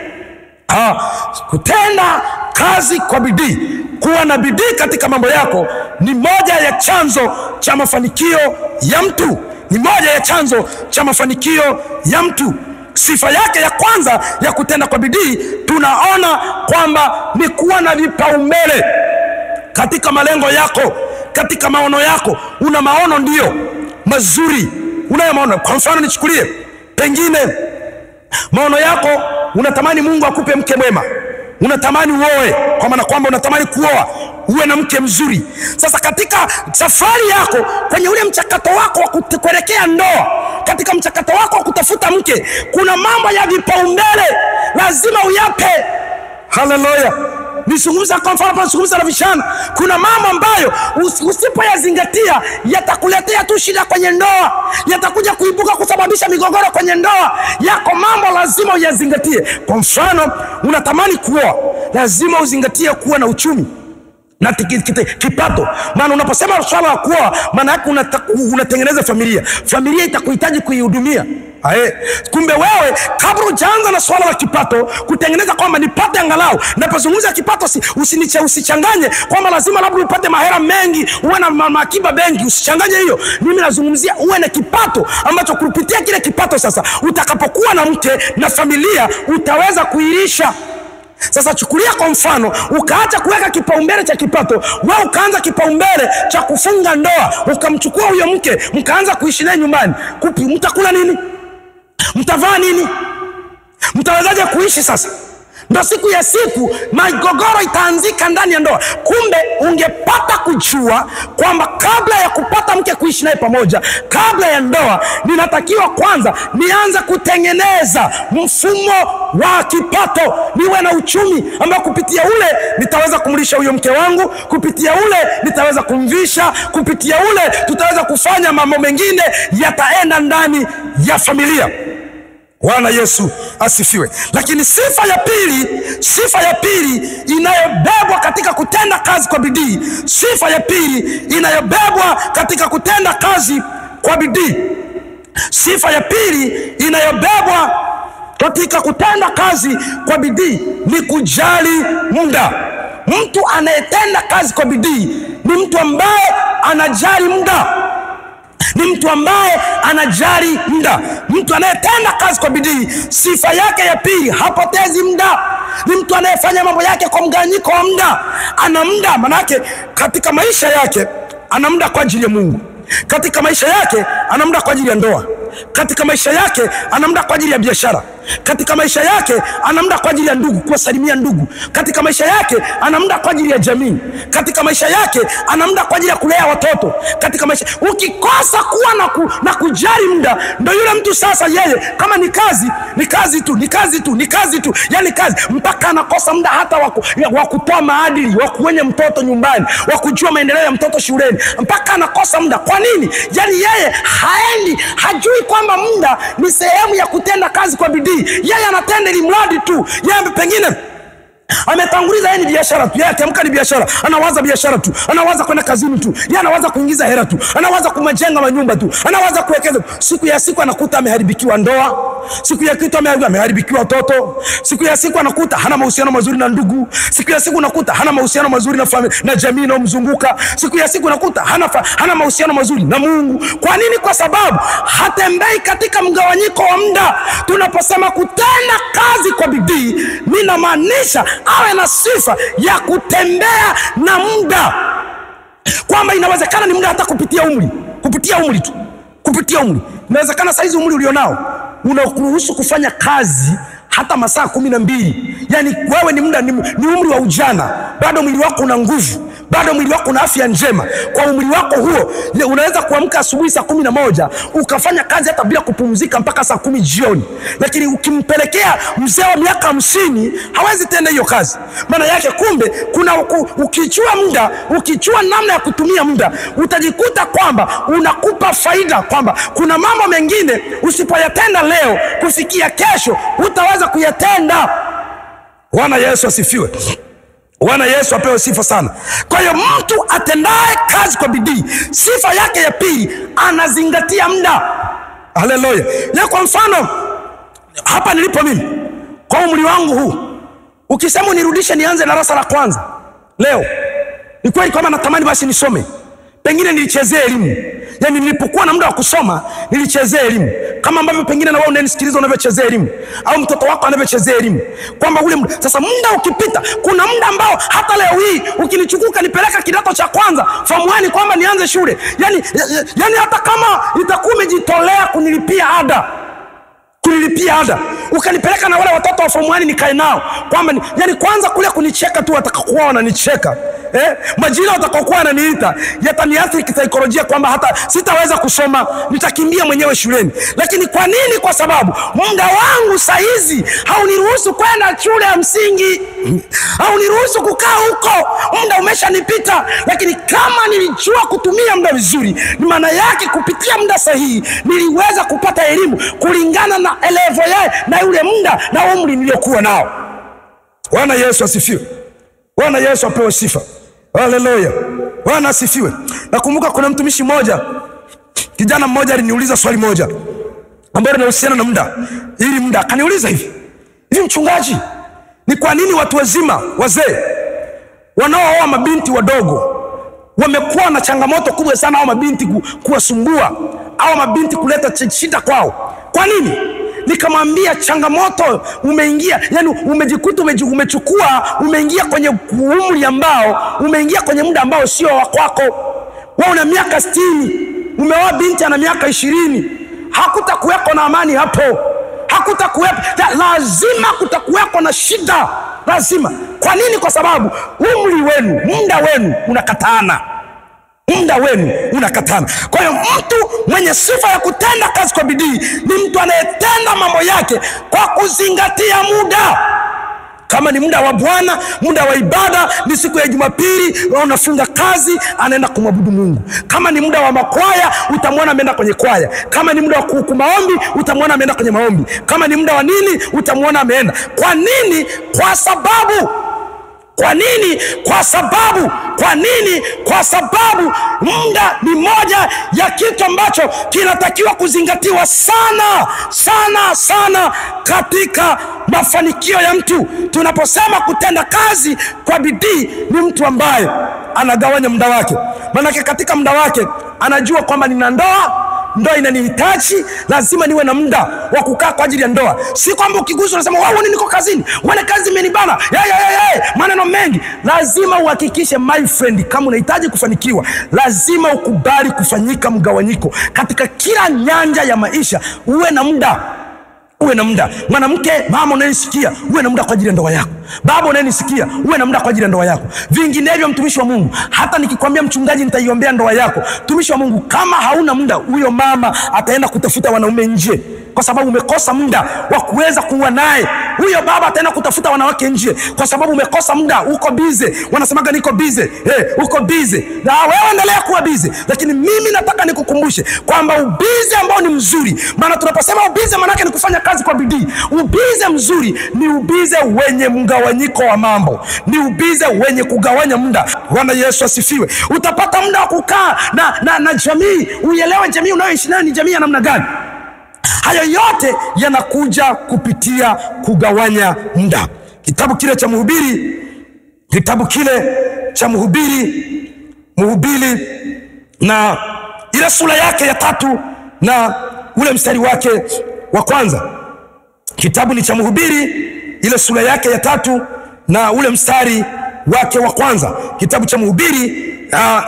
Kutenda kazi kwa bidii, kuwa na bidii katika mambo yako ni moja ya chanzo cha mafanikio ya mtu, ni moja ya chanzo cha mafanikio ya mtu. Sifa yake ya kwanza ya kutenda kwa bidii tunaona kwamba ni kuwa na vipaumbele katika malengo yako, katika maono yako. Una maono ndio mazuri, unayo maono. Kwa mfano nichukulie, pengine maono yako unatamani Mungu akupe mke mwema, unatamani uoe, kwa maana kwamba unatamani kuoa, uwe na mke mzuri. Sasa katika safari yako, kwenye ule mchakato wako wa kuelekea ndoa, katika mchakato wako wa kutafuta mke, kuna mambo ya vipaumbele lazima uyape. Haleluya. Nisungumza kwa mfano, nisungumza na vijana. Kuna mambo ambayo usipoyazingatia yatakuletea tu shida kwenye ndoa, yatakuja kuibuka kusababisha migogoro kwenye ndoa yako. Mambo lazima uyazingatie. Kwa mfano, unatamani kuoa, lazima uzingatie kuwa na uchumi na kipato. Maana unaposema swala la kuoa, maana yake unatengeneza familia. Familia itakuhitaji kuihudumia. Kumbe wewe kabla hujaanza na swala la kipato, kutengeneza kwamba nipate angalau, napozungumza kipato usichanganye kwamba lazima labda upate mahera mengi, uwe na makiba benki, usichanganye hiyo. Mimi nazungumzia uwe na kipato ambacho kupitia kile kipato sasa utakapokuwa na mke na familia utaweza kuilisha. Sasa chukulia kwa mfano, ukaacha kuweka kipaumbele cha kipato, wewe ukaanza kipaumbele cha kufunga ndoa, ukamchukua huyo mke, mkaanza kuishi naye nyumbani. Mtakula nini? Mtavaa nini? Mtawezaje kuishi sasa? Ndio siku ya siku migogoro itaanzika ndani ya ndoa. Kumbe ungepata kujua kwamba kabla ya kupata mke kuishi naye pamoja, kabla ya ndoa, ninatakiwa kwanza nianze kutengeneza mfumo wa kipato, niwe na uchumi ambao kupitia ule nitaweza kumlisha huyo mke wangu, kupitia ule nitaweza kumvisha, kupitia ule tutaweza kufanya mambo mengine yataenda ndani ya familia. Bwana Yesu asifiwe. Lakini sifa ya pili inayobebwa katika kutenda kazi kwa bidii, sifa ya pili inayobebwa katika kutenda kazi kwa bidii, sifa ya pili inayobebwa katika kutenda kazi kwa bidii ni kujali muda. Mtu anayetenda kazi kwa bidii ni mtu ambaye anajali muda. Ni mtu ambaye anajali muda. Mtu anayetenda kazi kwa bidii, sifa yake ya pili, hapotezi muda. Ni mtu anayefanya mambo yake kwa mgawanyiko wa muda. Ana muda, manake katika maisha yake ana muda kwa ajili ya Mungu. Katika maisha yake ana muda kwa ajili ya ndoa. Katika maisha yake ana muda kwa ajili ya biashara. Katika maisha yake ana muda kwa ajili ya ndugu, kuwasalimia ndugu. Katika maisha yake ana muda kwa ajili ya jamii. Katika maisha yake ana muda kwa ajili ya kulea watoto. Katika maisha, ukikosa kuwa na kujali muda, ndio yule mtu sasa yeye kama ni kazi tu, yani kazi, mpaka anakosa muda hata wa kutoa maadili, wa kuenya mtoto nyumbani, wa kujua maendeleo ya mtoto shuleni, mpaka anakosa muda. Kwa nini? Yani yeye hajui kwamba muda ni sehemu ya kutenda kazi kwa bidii. Yeye anatenda ili mradi tu. Yeye pengine ametanguliza yeye ni biashara tu. Yeye akiamka ni biashara, anawaza biashara tu, anawaza kwenda kazini tu, yeye anawaza kuingiza hela tu, anawaza kumajenga manyumba tu, anawaza kuwekeza. Siku ya siku anakuta ameharibikiwa ndoa, siku ya kitu ameharibikiwa watoto, siku ya siku anakuta hana mahusiano mazuri na ndugu, siku ya siku anakuta hana mahusiano mazuri na familia na jamii inayomzunguka, siku ya siku anakuta hana mahusiano mazuri na Mungu. Kwa nini? Kwa sababu hatembei katika mgawanyiko wa muda. Tunaposema kutenda kazi kwa bidii, ninamaanisha awe na sifa ya kutembea na muda, kwamba inawezekana ni muda hata kupitia umri tu. Inawezekana saizi umri ulionao unakuruhusu kufanya kazi hata masaa 12. Yani wewe ni muda ni umri wa ujana, bado mwili wako una nguvu, bado mwili wako una afya njema. Kwa umri wako huo unaweza kuamka asubuhi saa 11 ukafanya kazi hata bila kupumzika mpaka saa 10 jioni. Lakini ukimpelekea mzee wa miaka 50 hawezi tena hiyo kazi. Maana yake kumbe ukichua namna ya kutumia muda, utajikuta kwamba unakupa faida, kwamba kuna mambo mengine usipoyatenda leo, kufikia kesho hutaweza kuyatenda. Bwana Yesu asifiwe. Bwana Yesu apewe sifa sana. Kwa hiyo mtu atendaye kazi kwa bidii, sifa yake ya pili, anazingatia muda. Haleluya. Ya kwa mfano hapa nilipo mimi, kwa umri wangu huu, ukisema unirudishe nianze darasa la kwanza leo, ni kweli kwamba natamani basi nisome. Pengine nilichezea elimu. Yani nilipokuwa na muda wa kusoma nilichezea elimu, kama ambavyo pengine na wewe unanisikiliza unavyochezea elimu, au mtoto wako anavyochezea elimu. Kwamba ule muda sasa, muda ukipita, kuna muda ambao hata leo hii ukinichukuka nipeleka kidato cha kwanza form 1 kwamba nianze shule, yani hata kama itakuwa umejitolea kunilipia ada, ukanipeleka na wale watoto wa form 1 nikae nao, kwamba yani kwanza kule kunicheka tu, watakaokuwa wananicheka, majina watakaokuwa wananiita yataniathiri kisaikolojia, kwamba hata sitaweza kusoma, nitakimbia mwenyewe shuleni. Lakini kwa nini? Kwa sababu muda wangu saizi hauniruhusu kwenda shule ya msingi, hauniruhusu kukaa huko, muda umeshanipita. Lakini kama nilijua kutumia muda vizuri, ni maana yake kupitia muda sahihi niliweza kupata elimu kulingana na level yake na yule muda na umri niliokuwa nao. Bwana Yesu asifiwe. Bwana Yesu apewe sifa. Haleluya. Bwana asifiwe. Nakumbuka kuna mtumishi mmoja, kijana mmoja aliniuliza swali moja ambalo linahusiana na muda. Ili muda akaniuliza hivi, mchungaji, ni kwa nini watu wazima wazee wanaooa mabinti wadogo wamekuwa na changamoto kubwa sana, au mabinti kuwasumbua, au mabinti kuleta shida kwao? Kwa nini? Nikamwambia changamoto umeingia, yani umejikuta umeingia kwenye umri ambao, umeingia kwenye muda ambao sio wa kwako. Wewe una miaka 60, umeoa binti ana miaka 20, hakutakuweko na amani hapo. Hakutakuwepo, lazima kutakuweko na shida, lazima. Kwa nini? Kwa sababu muda wenu unakatana. Kwa hiyo mtu mwenye sifa ya kutenda kazi kwa bidii ni mtu anayetenda mambo yake kwa kuzingatia muda. Kama ni muda wa Bwana, muda wa ibada, ni siku ya Jumapili, unafunga kazi, anaenda kumwabudu Mungu. Kama ni muda wa makwaya, utamwona ameenda kwenye kwaya. Kama ni muda wa maombi, utamwona ameenda kwenye maombi. Kama ni muda wa nini, utamwona ameenda. Kwa nini? Kwa sababu muda ni moja ya kitu ambacho kinatakiwa kuzingatiwa sana katika mafanikio ya mtu. Tunaposema kutenda kazi kwa bidii, ni mtu ambaye anagawanya muda wake. Maana katika muda wake anajua kwamba nina ndoa inanihitaji, lazima niwe na muda wa kukaa kwa ajili ya ndoa. Si kwamba ukigusa unasema wewe niko kazini, wana kazi imenibana, maneno mengi. Lazima uhakikishe, my friend, kama unahitaji kufanikiwa, lazima ukubali kufanyika mgawanyiko katika kila nyanja ya maisha. Uwe na muda uwe na muda. Mwanamke, mama unanisikia, uwe na muda kwa ajili ya ndoa yako. Baba unanisikia, uwe na muda kwa ajili ya ndoa yako. Vinginevyo mtumishi wa Mungu, hata nikikwambia mchungaji nitaiombea ndoa yako, mtumishi wa Mungu, kama hauna muda, huyo mama ataenda kutafuta wanaume nje, kwa sababu umekosa muda wa kuweza kuwa naye. Huyo baba ataenda kutafuta wanawake nje, kwa sababu umekosa muda, uko bize. Wanasemaga niko bize. Uko bize. Na wewe endelea kuwa bize. Lakini mimi nataka nikukumbushe kwamba ubize ambao ni mzuri, maana tunaposema ubize maana yake ni kufanya kazi kwa bidii. Ubize mzuri ni ubize wenye mgawanyiko wa mambo. Ni ubize wenye kugawanya muda. Bwana Yesu asifiwe. Utapata muda wa kukaa na jamii, uielewe jamii unayoishi nayo ni jamii ya namna gani. Hayo yote yanakuja kupitia kugawanya muda. Kitabu kile cha Mhubiri na ile sura yake ya 3 na ule mstari wake wa kwanza. Kitabu ni cha Mhubiri, ile sura yake ya 3 na ule mstari wake wa kwanza. Kitabu cha Mhubiri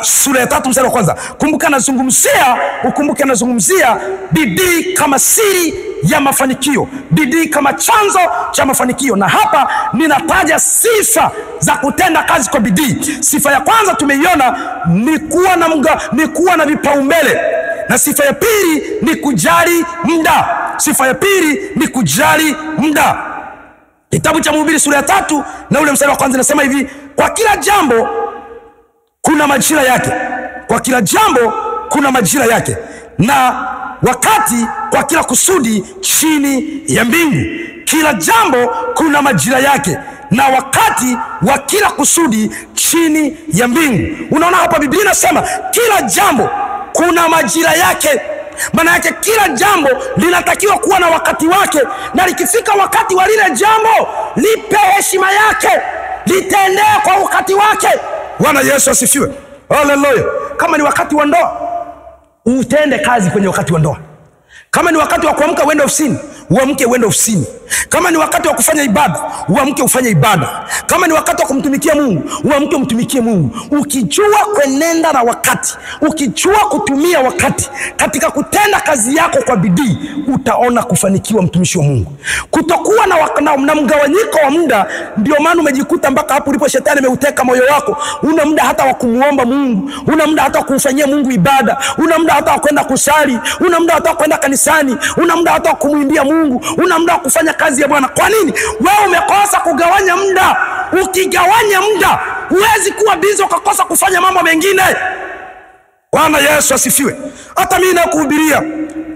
sura ya 3 mstari wa kwanza. Ukumbuke nazungumzia bidii kama siri ya mafanikio, bidii kama chanzo cha mafanikio. Na hapa ninataja sifa za kutenda kazi kwa bidii. Sifa ya kwanza tumeiona ni kuwa na vipaumbele, na sifa ya pili ni kujali muda. Kitabu cha Mhubiri sura ya 3 na ule mstari wa kwanza inasema hivi: kwa kila jambo kuna majira yake, na wakati kwa kila kusudi chini ya mbingu. Kila jambo kuna majira yake, na wakati wa kila kusudi chini ya mbingu. Unaona hapa Biblia inasema kila jambo kuna majira yake. Maana yake kila jambo linatakiwa kuwa na wakati wake, na likifika wakati wa lile jambo lipe heshima yake, litendee kwa wakati wake. Bwana Yesu asifiwe. Haleluya. Kama ni wakati wa ndoa, utende kazi kwenye wakati wa ndoa. Kama ni wakati wa kuamka uende ofisini, uamke uende ofisini. Kama ni wakati wa kufanya ibada, uamke ufanye ibada. Kama ni wakati wa kumtumikia Mungu, uamke umtumikie Mungu. Ukijua kwenenda na wakati, ukijua kutumia wakati katika kutenda kazi yako kwa bidii, utaona kufanikiwa, mtumishi wa Mungu. Kutokuwa na mgawanyiko wa muda, ndio maana umejikuta mpaka hapo ulipo shetani ameuteka moyo wako. Una muda hata wa kumuomba Mungu, una muda hata wa kumfanyia Mungu ibada, una muda hata wa kwenda kusali, una muda hata wa kwenda kanisani, una muda hata wa kumuimbia Mungu, una muda wa kufanya kazi ya Bwana. Kwa nini? Wewe umekosa kugawanya muda. Ukigawanya muda, huwezi kuwa busy ukakosa kufanya mambo mengine. Bwana Yesu asifiwe. Hata mimi nakuhubiria,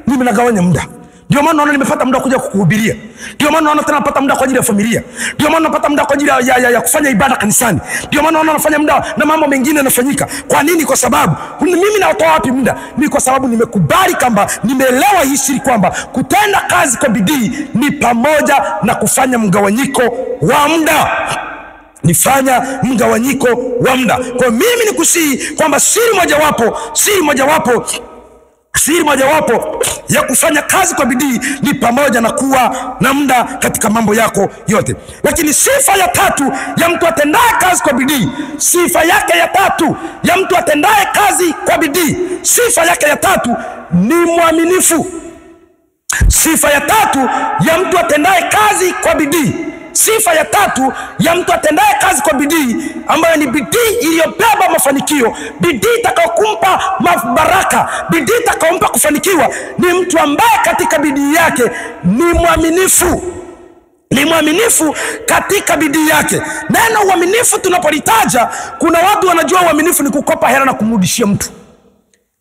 mimi nagawanya muda. Ndio maana naona nimepata muda kuja kukuhubiria. Ndio maana naona tena napata muda kwa ajili ya familia. Ndio maana napata muda kwa ajili ya kufanya ibada kanisani. Ndio maana naona nafanya muda na mambo mengine yanafanyika. Kwa nini? Kwa sababu mimi naotoa wapi muda? Ni kwa sababu nimekubali kwamba, nimeelewa hii siri kwamba kutenda kazi kwa bidii ni pamoja na kufanya mgawanyiko wa muda. Nifanya mgawanyiko wa muda. Kwa mimi nikusihi kwamba siri mojawapo ya kufanya kazi kwa bidii ni pamoja na kuwa na muda katika mambo yako yote. Lakini sifa ya 3 ya mtu atendaye kazi kwa bidii, sifa yake ya 3 ya mtu atendaye kazi kwa bidii, sifa yake ya 3 ni mwaminifu. Sifa ya 3 ya mtu atendaye kazi kwa bidii, sifa ya 3 ya mtu atendaye kazi kwa bidii, ambayo ni bidii iliyobeba mafanikio, bidii itakayokumpa baraka, bidii itakayompa kufanikiwa, ni mtu ambaye katika bidii yake ni mwaminifu. Ni mwaminifu katika bidii yake. Neno uaminifu tunapolitaja, kuna watu wanajua uaminifu ni kukopa hela na kumrudishia mtu.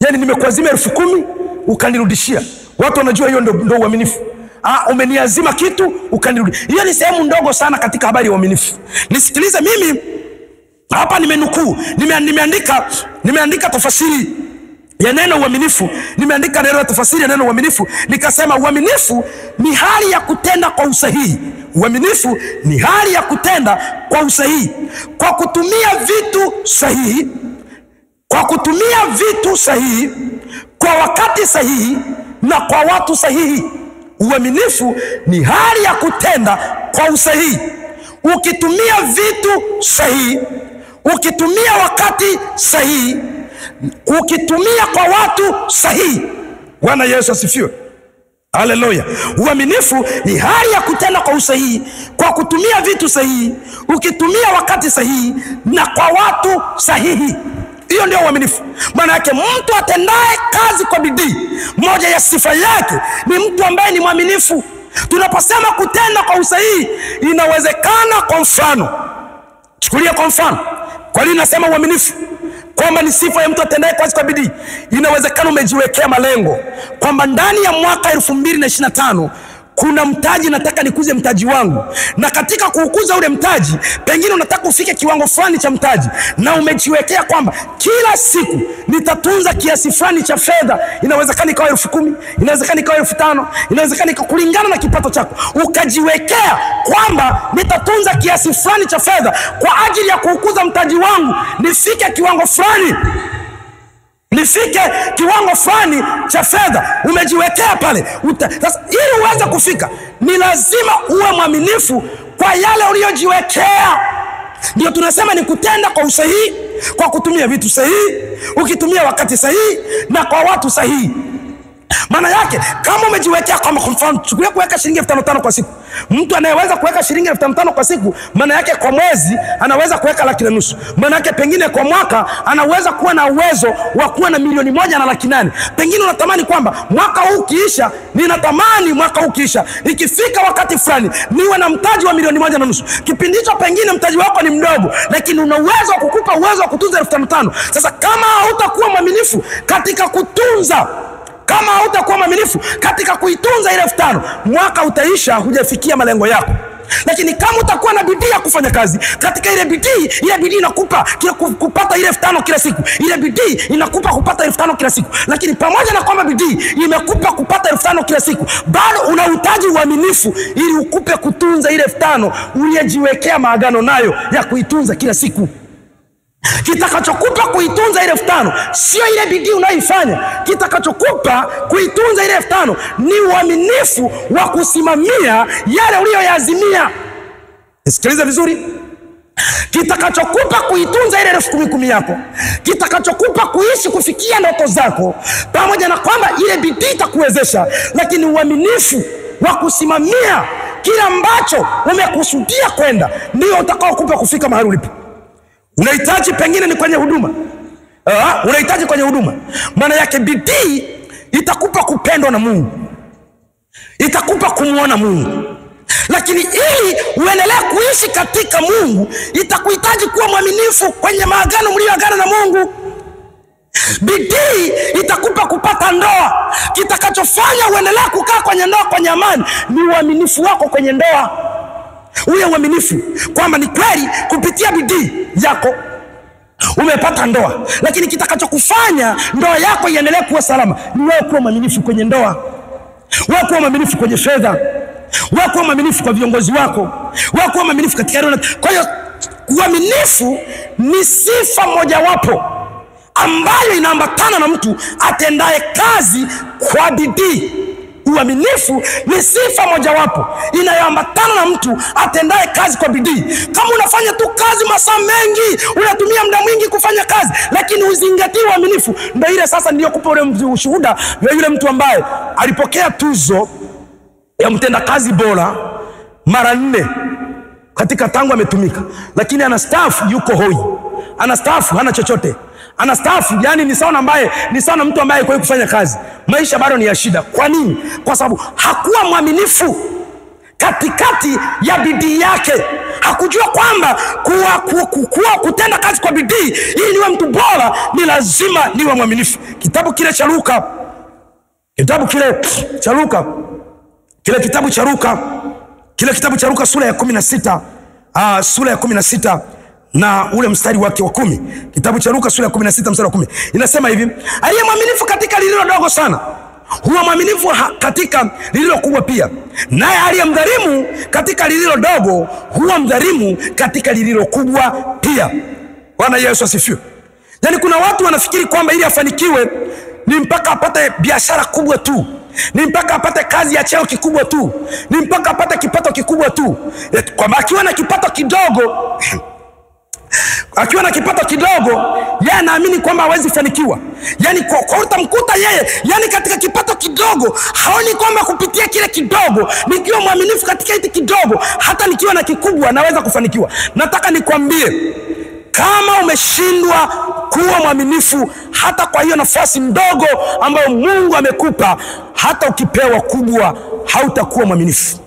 Yaani nimekuazima 10,000 ukanirudishia. Watu wanajua hiyo ndio uaminifu. Umeniazima kitu ukanirudi. Hiyo ni sehemu ndogo sana katika habari ya uaminifu. Nisikilize, mimi hapa nimenukuu, nimeandika tafsiri ya neno uaminifu. Nimeandika neno tafsiri ya neno uaminifu, nikasema uaminifu ni hali ya kutenda kwa usahihi. Uaminifu ni hali ya kutenda kwa usahihi, kwa kutumia vitu sahihi, kwa wakati sahihi na kwa watu sahihi. Uaminifu ni hali ya kutenda kwa usahihi, ukitumia vitu sahihi, ukitumia wakati sahihi, ukitumia kwa watu sahihi. Bwana Yesu asifiwe. Haleluya. Uaminifu ni hali ya kutenda kwa usahihi, kwa kutumia vitu sahihi, ukitumia wakati sahihi na kwa watu sahihi. Hiyo ndio uaminifu. Maana yake mtu atendaye kazi kwa bidii, moja ya sifa yake ni mtu ambaye ni mwaminifu. Tunaposema kutenda kwa usahihi, inawezekana. Kwa mfano, chukulia kwa mfano, kwa nini nasema uaminifu kwamba ni sifa ya mtu atendaye kazi kwa bidii? Inawezekana umejiwekea malengo kwamba ndani ya mwaka 2025 kuna mtaji nataka nikuze mtaji wangu, na katika kuukuza ule mtaji pengine unataka ufike kiwango fulani cha mtaji, na umejiwekea kwamba kila siku nitatunza kiasi fulani cha fedha. Inawezekana ikawa 10,000, inawezekana ikawa 5,000, inawezekana kulingana na kipato chako. Ukajiwekea kwamba nitatunza kiasi fulani cha fedha kwa ajili ya kuukuza mtaji wangu, nifike kiwango fulani, nifike kiwango fulani cha fedha. Umejiwekea pale. Sasa ili uweze kufika, ni lazima uwe mwaminifu kwa yale uliyojiwekea. Ndio tunasema ni kutenda kwa usahihi, kwa kutumia vitu sahihi, ukitumia wakati sahihi na kwa watu sahihi. Maana yake kama umejiwekea, kama kwa mfano chukulia kuweka shilingi 5,500 kwa siku. Mtu anayeweza kuweka shilingi 5,500 kwa siku, maana yake kwa mwezi anaweza kuweka 1,500,000. Maana yake pengine kwa mwaka anaweza kuwa na uwezo wa kuwa na 1,800,000. Pengine unatamani kwamba mwaka huu kiisha, ninatamani mwaka huu kiisha ikifika wakati fulani niwe na mtaji wa 1,100,000. Kipindi hicho pengine mtaji wako ni mdogo, lakini una uwezo wa kukupa uwezo wa kutunza 5,500. Sasa kama hautakuwa mwaminifu katika kutunza, kama hautakuwa mwaminifu katika kuitunza ile 5,000, mwaka utaisha hujafikia malengo yako. Lakini kama utakuwa na bidii ya kufanya kazi katika ile bidii inakupa kupata ile 5,000 kila siku. Ile bidii inakupa kupata 5,000 kila siku. Lakini pamoja na kwamba bidii imekupa kupata 5,000 kila siku, bado unahitaji uaminifu ili ukupe kutunza ile 5,000 uliyejiwekea maagano nayo ya kuitunza kila siku. Kitakachokupa kuitunza ile 5,000 sio ile bidii unayoifanya. Kitakachokupa kuitunza ile 5,000 ni uaminifu wa kusimamia yale uliyoyaazimia. Sikiliza vizuri. Kitakachokupa kuitunza ile 10,000 yako, kitakachokupa kuishi kufikia ndoto zako, pamoja na kwamba ile bidii itakuwezesha, lakini uaminifu wa kusimamia kile ambacho umekusudia kwenda, ndio utakaokupa kufika mahali ulipo. Unahitaji pengine ni kwenye huduma. Unahitaji kwenye huduma. Maana yake bidii itakupa kupendwa na Mungu, itakupa kumuona Mungu. Lakini ili uendelee kuishi katika Mungu, itakuhitaji kuwa mwaminifu kwenye maagano mlioagana na Mungu. Bidii itakupa kupata ndoa. Kitakachofanya uendelee kukaa kwenye ndoa kwenye amani ni uaminifu wako kwenye ndoa. Ule uaminifu kwamba ni kweli kupitia bidii yako umepata ndoa, lakini kitakachokufanya ndoa yako iendelee kuwa salama ni wewe kuwa mwaminifu kwenye ndoa, wewe kuwa mwaminifu kwenye fedha, wewe kuwa mwaminifu kwa viongozi wako, wewe kuwa mwaminifu katika roho. Kwa hiyo uaminifu ni sifa mojawapo ambayo inaambatana na mtu atendaye kazi kwa bidii. Uaminifu ni sifa mojawapo inayoambatana na mtu atendaye kazi kwa bidii. Kama unafanya tu kazi masaa mengi, unatumia muda mwingi kufanya kazi, lakini uzingatie uaminifu, ndio ile sasa ndio kupa ule ushuhuda wa yule mtu ambaye alipokea tuzo ya mtendakazi bora mara 4 katika tangu ametumika, lakini anastaafu yuko hoi, anastaafu hana chochote, anastaafu yani ni sawa na mtu ambaye kwa kufanya kazi, maisha bado ni ya shida. Kwa nini? Kwa sababu hakuwa mwaminifu katikati ya bidii yake. Hakujua kwamba kutenda kazi kwa bidii ili niwe mtu bora ni lazima niwe mwaminifu. Kitabu kile cha Luka sura ya 16, sura ya 16 na ule mstari wake wa 10. Kitabu cha Luka sura ya 16 mstari wa 10 inasema hivi: aliye mwaminifu katika lililo dogo sana huwa mwaminifu katika lililo kubwa pia, naye aliye mdhalimu katika lililo dogo huwa mdhalimu katika lililo kubwa pia. Bwana Yesu asifiwe. Yaani kuna watu wanafikiri kwamba ili afanikiwe ni mpaka apate biashara kubwa tu, ni mpaka apate kazi ya cheo kikubwa tu, ni mpaka apate kipato kikubwa tu. Kwamba akiwa na kipato kidogo Akiwa na kipato kidogo, yeye anaamini kwamba hawezi fanikiwa. Yani kwa utamkuta yeye, yani katika kipato kidogo haoni kwamba kupitia kile kidogo, nikiwa mwaminifu katika hiki kidogo, hata nikiwa na kikubwa naweza kufanikiwa. Nataka nikwambie, kama umeshindwa kuwa mwaminifu hata kwa hiyo nafasi ndogo ambayo Mungu amekupa, hata ukipewa kubwa hautakuwa mwaminifu.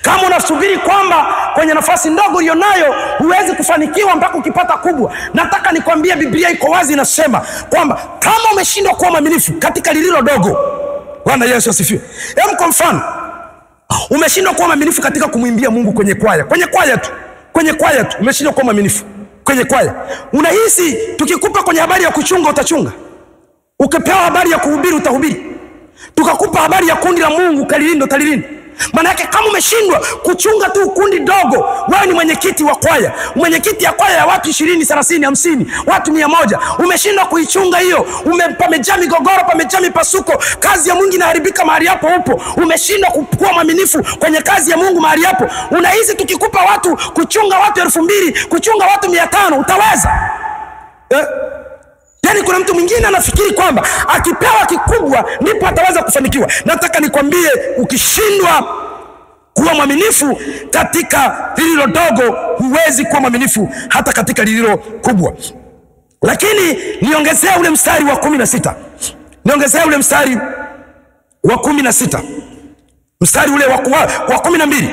Kama unasubiri kwamba kwenye nafasi ndogo ulionayo huwezi kufanikiwa mpaka ukipata kubwa, nataka nikwambie Biblia iko wazi inasema kwamba kama umeshindwa kuwa mwaminifu katika lililo dogo, Bwana Yesu asifiwe. Kwa mfano, umeshindwa kuwa mwaminifu katika kumwimbia Mungu kwenye kwaya. Kwenye kwaya tu umeshindwa kuwa mwaminifu kwenye kwaya. Unahisi tukikupa kwenye habari ya kuchunga utachunga? Ukipewa habari ya kuhubiri utahubiri? Tukakupa habari ya kundi la Mungu ukalilinda utalilinda? Maana yake kama umeshindwa kuchunga tu kundi dogo, wewe ni mwenyekiti wa kwaya, mwenyekiti ya kwaya ya watu 20, 30, 50, watu 100, umeshindwa kuichunga hiyo, pamejaa migogoro, pamejaa mipasuko, kazi ya Mungu inaharibika mahali hapo upo, umeshindwa kuwa mwaminifu kwenye kazi ya Mungu mahali hapo. Unahisi tukikupa watu kuchunga watu 2000, kuchunga watu 500 utaweza? Yani kuna mtu mwingine anafikiri kwamba akipewa kikubwa ndipo ataweza kufanikiwa. Nataka nikwambie, ukishindwa kuwa mwaminifu katika lililo dogo, huwezi kuwa mwaminifu hata katika lililo kubwa. Lakini niongezea ule mstari wa 16. Mstari ule wa 12,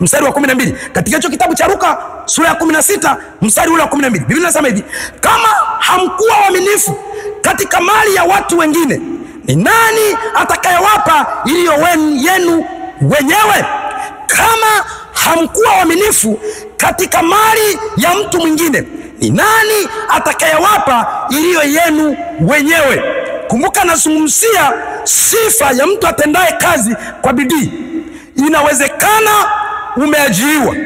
mstari wa 12 katika hicho kitabu cha Luka sura ya 16, mstari ule wa 12. Biblia inasema hivi: kama hamkuwa waaminifu katika mali ya watu wengine, ni nani atakayewapa iliyo yenu wenyewe? Kama hamkuwa waaminifu katika mali ya mtu mwingine, ni nani atakayewapa iliyo yenu wenyewe? Kumbuka nazungumzia sifa ya mtu atendaye kazi kwa bidii. Inawezekana umeajiriwa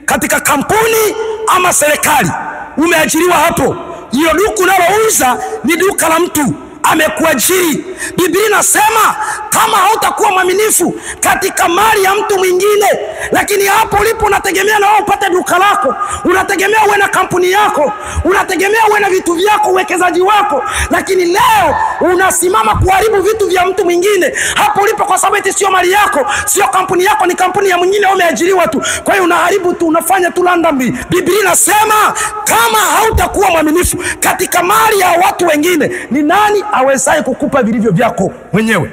katika kampuni ama serikali, umeajiriwa hapo, hiyo duka unalouza ni duka la mtu amekuajiri. Biblia inasema kama hautakuwa mwaminifu katika mali ya mtu mwingine, lakini hapo ulipo unategemea na wewe upate duka lako, unategemea uwe na kampuni yako, unategemea uwe na vitu vyako, uwekezaji wako, lakini leo unasimama kuharibu vitu vya mtu mwingine hapo ulipo, kwa sababu eti sio mali yako, sio kampuni yako, ni kampuni ya mwingine, umeajiriwa tu. Kwa hiyo unaharibu tu, unafanya tu randomly. Biblia inasema kama hautakuwa mwaminifu katika mali ya watu wengine, ni nani awezaye kukupa vilivyo vyako mwenyewe?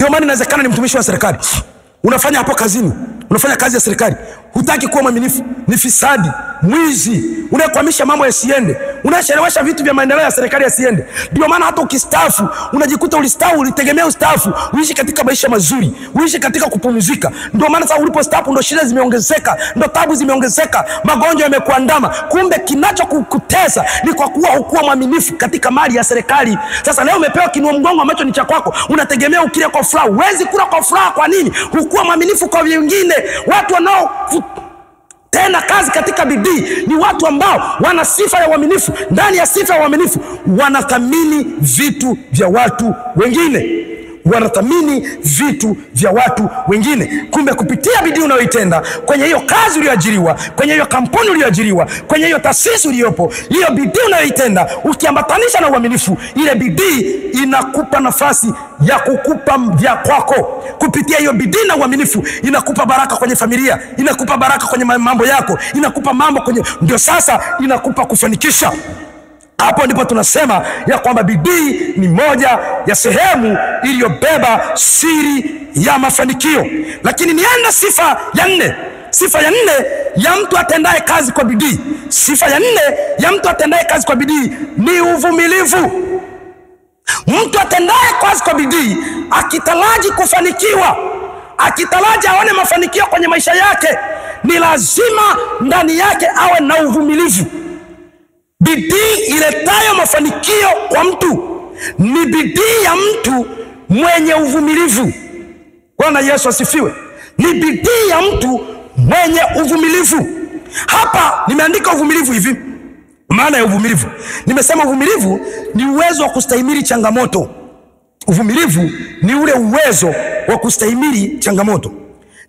Ndio maana inawezekana ni mtumishi wa serikali, unafanya hapo kazini, unafanya kazi ya serikali, hutaki kuwa mwaminifu, ni fisadi, mwizi, unakwamisha mambo yasiende, unachelewesha vitu vya maendeleo ya serikali yasiende. Ndio maana hata ukistaafu unajikuta ulistaafu, ulitegemea ustaafu uishi katika maisha mazuri, uishi katika kupumzika. Ndio maana sasa ulipostaafu ndo shida zimeongezeka, ndo tabu zimeongezeka, magonjwa yamekuandama. Kumbe kinachokukutesa ni kwa kuwa hukuwa mwaminifu katika mali ya serikali. Sasa leo umepewa kinua mgongo ambacho ni cha kwako, unategemea ukile kwa furaha. Huwezi kula kwa furaha. Kwa nini? Hukuwa mwaminifu kwa wengine. Watu wanao tena kazi katika bidii ni watu ambao wana sifa ya uaminifu. Ndani ya sifa ya uaminifu wanathamini vitu vya watu wengine, Kumbe kupitia bidii unayoitenda kwenye hiyo kazi uliyoajiriwa, kwenye hiyo kampuni uliyoajiriwa, kwenye hiyo taasisi uliyopo, hiyo bidii unayoitenda ukiambatanisha na uaminifu, ile bidii inakupa nafasi ya kukupa vya kwako. Kupitia hiyo bidii na uaminifu inakupa baraka kwenye familia, inakupa baraka kwenye mambo yako, inakupa mambo kwenye, ndio sasa inakupa kufanikisha. Hapo ndipo tunasema ya kwamba bidii ni moja ya sehemu iliyobeba siri ya mafanikio. Lakini nienda sifa ya 4. Sifa ya 4 ya mtu atendaye kazi kwa bidii. Sifa ya 4 ya mtu atendaye kazi kwa bidii ni uvumilivu. Mtu atendaye kazi kwa bidii akitaraji kufanikiwa, akitaraji aone mafanikio kwenye maisha yake, ni lazima ndani yake awe na uvumilivu. Bidii iletayo mafanikio kwa mtu ni bidii ya mtu mwenye uvumilivu. Bwana Yesu asifiwe. Ni bidii ya mtu mwenye uvumilivu. Hapa nimeandika uvumilivu hivi. Maana ya uvumilivu, nimesema uvumilivu ni uwezo wa kustahimili changamoto. Uvumilivu ni ule uwezo wa kustahimili changamoto.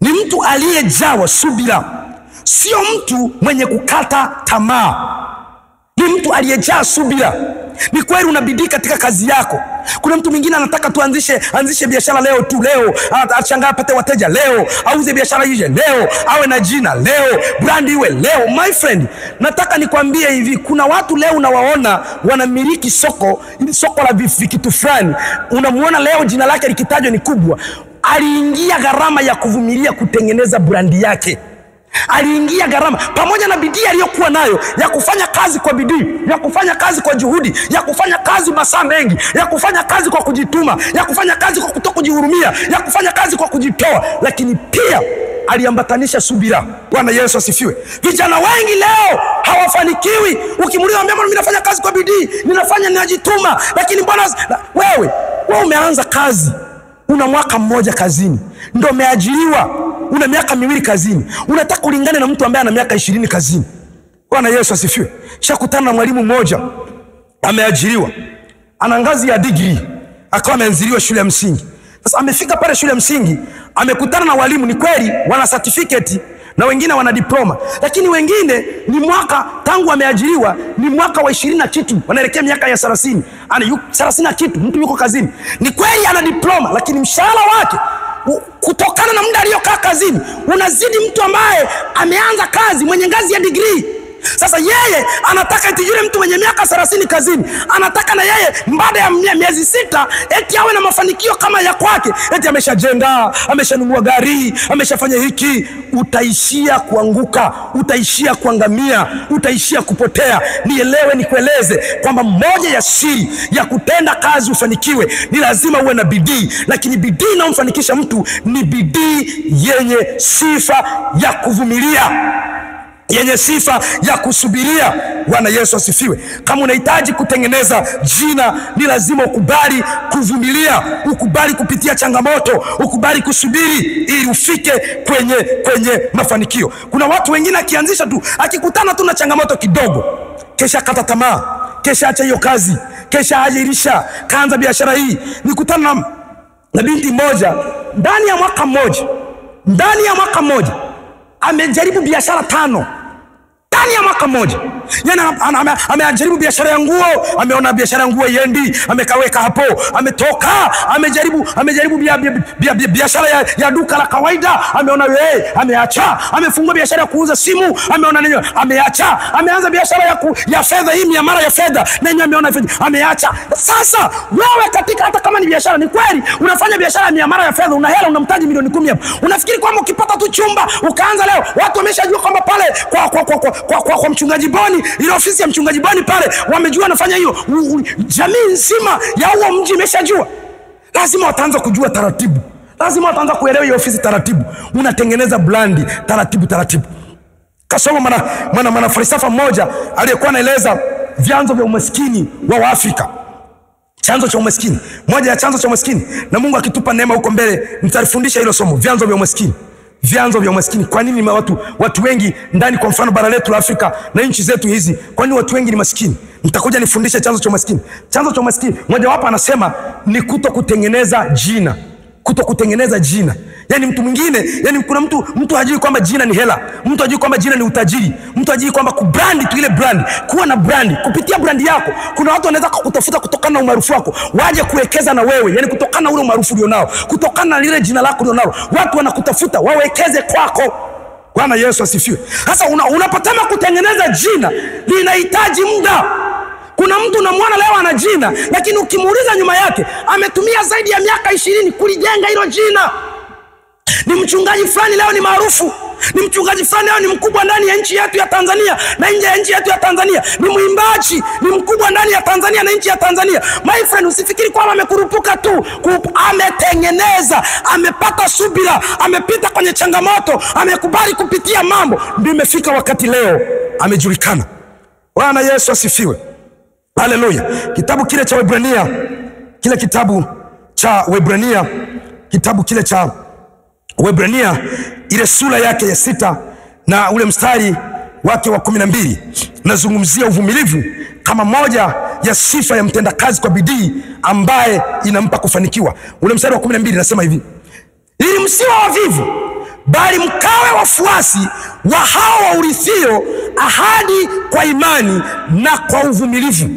Ni mtu aliyejawa subira. sio mtu mwenye kukata tamaa, ni mtu aliyejaa subira. Ni kweli unabidii katika kazi yako. Kuna mtu mwingine anataka tu anzishe biashara leo tu, leo achangaa apate wateja leo, auze biashara hiyo leo, awe na jina leo, brand iwe leo. My friend, nataka nikwambie hivi, kuna watu leo unawaona wanamiliki soko la vitu fulani, unamuona leo jina lake likitajwa ni kubwa. Aliingia gharama ya kuvumilia kutengeneza brandi yake. Aliingia gharama pamoja na bidii aliyokuwa nayo ya kufanya kazi kwa bidii, ya kufanya kazi kwa juhudi, ya kufanya kazi masaa mengi, ya kufanya kazi kwa kujituma, ya kufanya kazi kwa kutokujihurumia, ya kufanya kazi kwa kujitoa, lakini pia aliambatanisha subira. Bwana Yesu asifiwe. Vijana wengi leo hawafanikiwi. Ukimuuliza mbona mimi nafanya kazi kwa bidii, ninajituma, lakini bwana wewe umeanza kazi, una mwaka mmoja kazini, ndio umeajiriwa, una miaka 2 kazini, unataka ulingane na mtu ambaye ana miaka 20 kazini. Bwana Yesu asifiwe. Shakutana na mwalimu mmoja ameajiriwa, ana ngazi ya degree, akawa ameanziliwa shule ya msingi. Sasa amefika pale shule ya msingi, amekutana na walimu, ni kweli wana certificate na wengine wana diploma, lakini wengine ni mwaka tangu ameajiriwa ni mwaka wa 20 na kitu, wanaelekea miaka ya 30. Ana 30 na kitu, mtu yuko kazini. Ni kweli ana diploma, lakini mshahara wake kutokana na muda aliyokaa kazini unazidi mtu ambaye ameanza kazi mwenye ngazi ya degree. Sasa yeye anataka eti yule mtu mwenye miaka 30 kazini, anataka na yeye baada ya miezi 6 eti awe na mafanikio kama ya kwake, eti ameshajenga, ameshanunua gari, ameshafanya hiki. Utaishia kuanguka, utaishia kuangamia, utaishia kupotea. Nielewe nikueleze kwamba moja ya siri ya kutenda kazi ufanikiwe ni lazima uwe na bidii, lakini bidii inayomfanikisha mtu ni bidii yenye sifa ya kuvumilia, yenye sifa ya kusubiria. Bwana Yesu asifiwe. Kama unahitaji kutengeneza jina, ni lazima ukubali kuvumilia, ukubali kupitia changamoto, ukubali kusubiri ili ufike kwenye mafanikio. Kuna watu wengine akianzisha tu, akikutana tu na changamoto kidogo, kesha kata tamaa, kesha acha hiyo kazi, kesha ajirisha, kaanza biashara hii. Nikutana na binti moja ndani ya mwaka mmoja amejaribu biashara 5 ndani ya mwaka mmoja. Yana amejaribu biashara ya nguo, ameona biashara ya nguo iendi, amekaweka hapo, ametoka, amejaribu biashara ya duka la kawaida, ameona ameacha, amefungua biashara ya kuuza simu, ameona nini, ameacha, ameanza biashara ya fedha, hii miamala ya fedha, nini, ameona ameacha. Sasa wewe katika, hata kama ni biashara, ni kweli unafanya biashara ya miamala ya fedha, una hela, unamtaji milioni 10 hapo, unafikiri kwamba ukipata tu chumba ukaanza leo watu wameshajua kwamba pale kwa mchungaji Boni, ile ofisi ya mchungaji Boni pale wamejua anafanya hiyo, jamii nzima ya huo mji imeshajua. Lazima wataanza kujua taratibu, lazima wataanza kuelewa hiyo ofisi taratibu. Unatengeneza brandi taratibu. Kasoma mwana falsafa mmoja aliyekuwa anaeleza vyanzo vya umaskini wa Afrika. Chanzo cha umaskini, moja ya chanzo cha umaskini, na Mungu akitupa neema huko mbele nitarifundisha hilo somo, vyanzo vya umaskini. Vyanzo vya umaskini. Kwa nini watu wengi ndani, kwa mfano bara letu la Afrika na nchi zetu hizi, kwa nini watu wengi ni maskini? Nitakuja nifundishe chanzo cha umaskini. Chanzo cha umaskini moja wapo anasema ni kutokutengeneza jina. Yani mtu mwingine, yani kuna mtu hajui kwamba jina ni hela, mtu hajui kwamba jina ni utajiri, mtu hajui kwamba kubrandi tu ile brand, kuwa na brandi, kupitia brandi yako kuna watu wanaweza kukutafuta kutokana na umaarufu wako, waje kuwekeza na wewe, yani kutokana na ule umaarufu ulionao, kutokana na lile jina lako ulionalo, watu wanakutafuta wawekeze kwako. Bwana Yesu asifiwe. Sasa unapotaka kutengeneza jina linahitaji muda. Kuna mtu unamwona leo ana jina, lakini ukimuuliza nyuma yake ametumia zaidi ya miaka 20 kulijenga hilo jina. Ni mchungaji fulani leo ni maarufu, ni mchungaji fulani leo ni mkubwa ndani ya nchi yetu ya Tanzania na nje ya nchi yetu ya Tanzania, ni mwimbaji, ni mkubwa ndani ya Tanzania na nchi ya Tanzania. My friend, usifikiri kwamba amekurupuka tu, ametengeneza, amepata subira, amepita kwenye changamoto, amekubali kupitia mambo, ndio imefika wakati leo amejulikana. Bwana Yesu asifiwe. Haleluya. Kitabu kile cha Waebrania, ile sura yake ya 6 na ule mstari wake wa 12 nazungumzia uvumilivu kama moja ya sifa ya mtendakazi kwa bidii ambaye inampa kufanikiwa. Ule mstari wa 12 nasema hivi: ili msiwe wavivu, bali mkawe wafuasi wa hao waurithio ahadi kwa imani na kwa uvumilivu,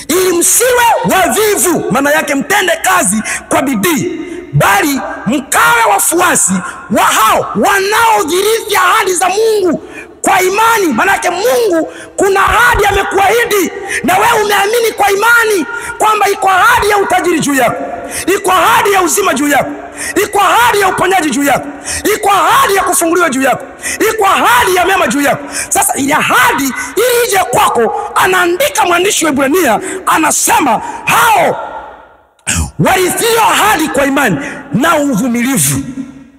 ili msiwe wavivu, maana yake mtende kazi kwa bidii, bali mkawe wafuasi wa hao wanaodhirithi ahadi za Mungu kwa imani. Maana yake Mungu kuna ahadi amekuahidi, na wewe umeamini kwa imani kwamba iko ahadi ya utajiri juu yako, iko ahadi ya uzima juu yako, iko ahadi ya uponyaji juu yako, iko ahadi ya kufunguliwa juu yako, iko ahadi ya mema juu yako. Sasa ile ahadi ili ije kwako, anaandika mwandishi wa Ibrania, anasema hao warithio ahadi kwa imani na uvumilivu.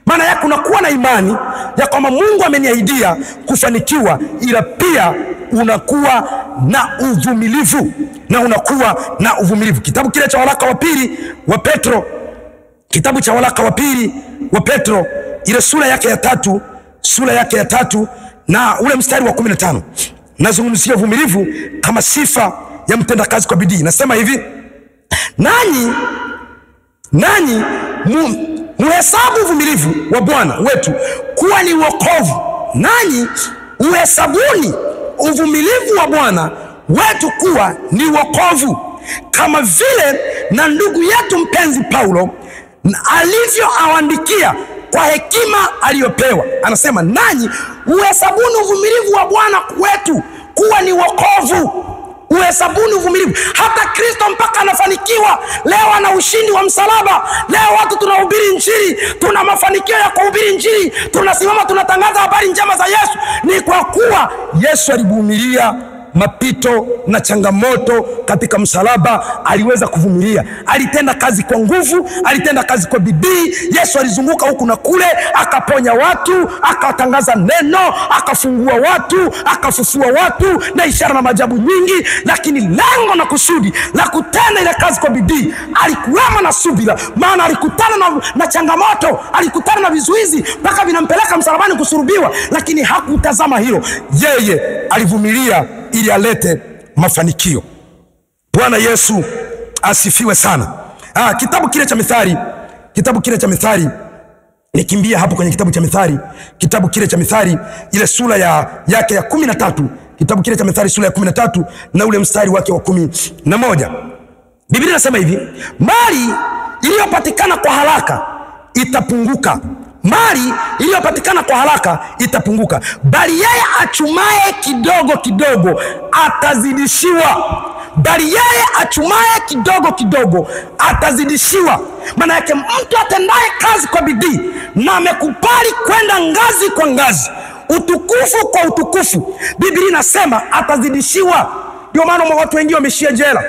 Maana yake unakuwa na imani ya kwamba Mungu ameniahidia kufanikiwa, ila pia unakuwa na uvumilivu, na unakuwa na uvumilivu. Kitabu kile cha waraka wa pili wa Petro, kitabu cha waraka wa pili wa Petro, ile sura yake ya tatu na ule mstari wa 15, nazungumzia uvumilivu kama sifa ya mtendakazi kwa bidii. Nasema hivi: nanyi muhesabu uvumilivu wa Bwana wetu kuwa ni wokovu. Nanyi uhesabuni uvumilivu wa Bwana wetu kuwa ni wokovu, kama vile na ndugu yetu mpenzi Paulo alivyoawandikia kwa hekima aliyopewa. Anasema nanyi uhesabuni uvumilivu wa Bwana wetu kuwa ni wokovu. Uhesabuni uvumilivu. Hata Kristo mpaka anafanikiwa leo, ana ushindi wa msalaba. Leo watu tunahubiri Injili, tuna mafanikio ya kuhubiri Injili, tunasimama tunatangaza habari njema za Yesu. Ni kwa kuwa Yesu alivumilia mapito na changamoto katika msalaba. Aliweza kuvumilia, alitenda kazi kwa nguvu, alitenda kazi kwa bidii. Yesu alizunguka huku na kule, akaponya watu, akatangaza neno, akafungua watu, akafufua watu na ishara na maajabu nyingi. Lakini lengo na kusudi la kutenda ile kazi kwa bidii, alikuwema na subira, maana alikutana na changamoto, alikutana na vizuizi mpaka vinampeleka msalabani kusurubiwa, lakini hakutazama hilo. Yeye alivumilia ili alete mafanikio. Bwana Yesu asifiwe sana. Kitabu kile cha Mithali, nikimbia hapo kwenye kitabu cha Mithali, kitabu kile cha Mithali ile sura yake ya 13, kitabu kile cha Mithali sura ya 13 na ule mstari wake wa 11. Biblia inasema hivi: mali iliyopatikana kwa haraka itapunguka, mali iliyopatikana kwa haraka itapunguka, bali yeye achumaye kidogo kidogo atazidishiwa. Bali yeye achumaye kidogo kidogo atazidishiwa. Maana yake mtu atendaye kazi kwa bidii na amekubali kwenda ngazi kwa ngazi, utukufu kwa utukufu, Biblia inasema atazidishiwa. Ndio maana watu wengi wameshia jela.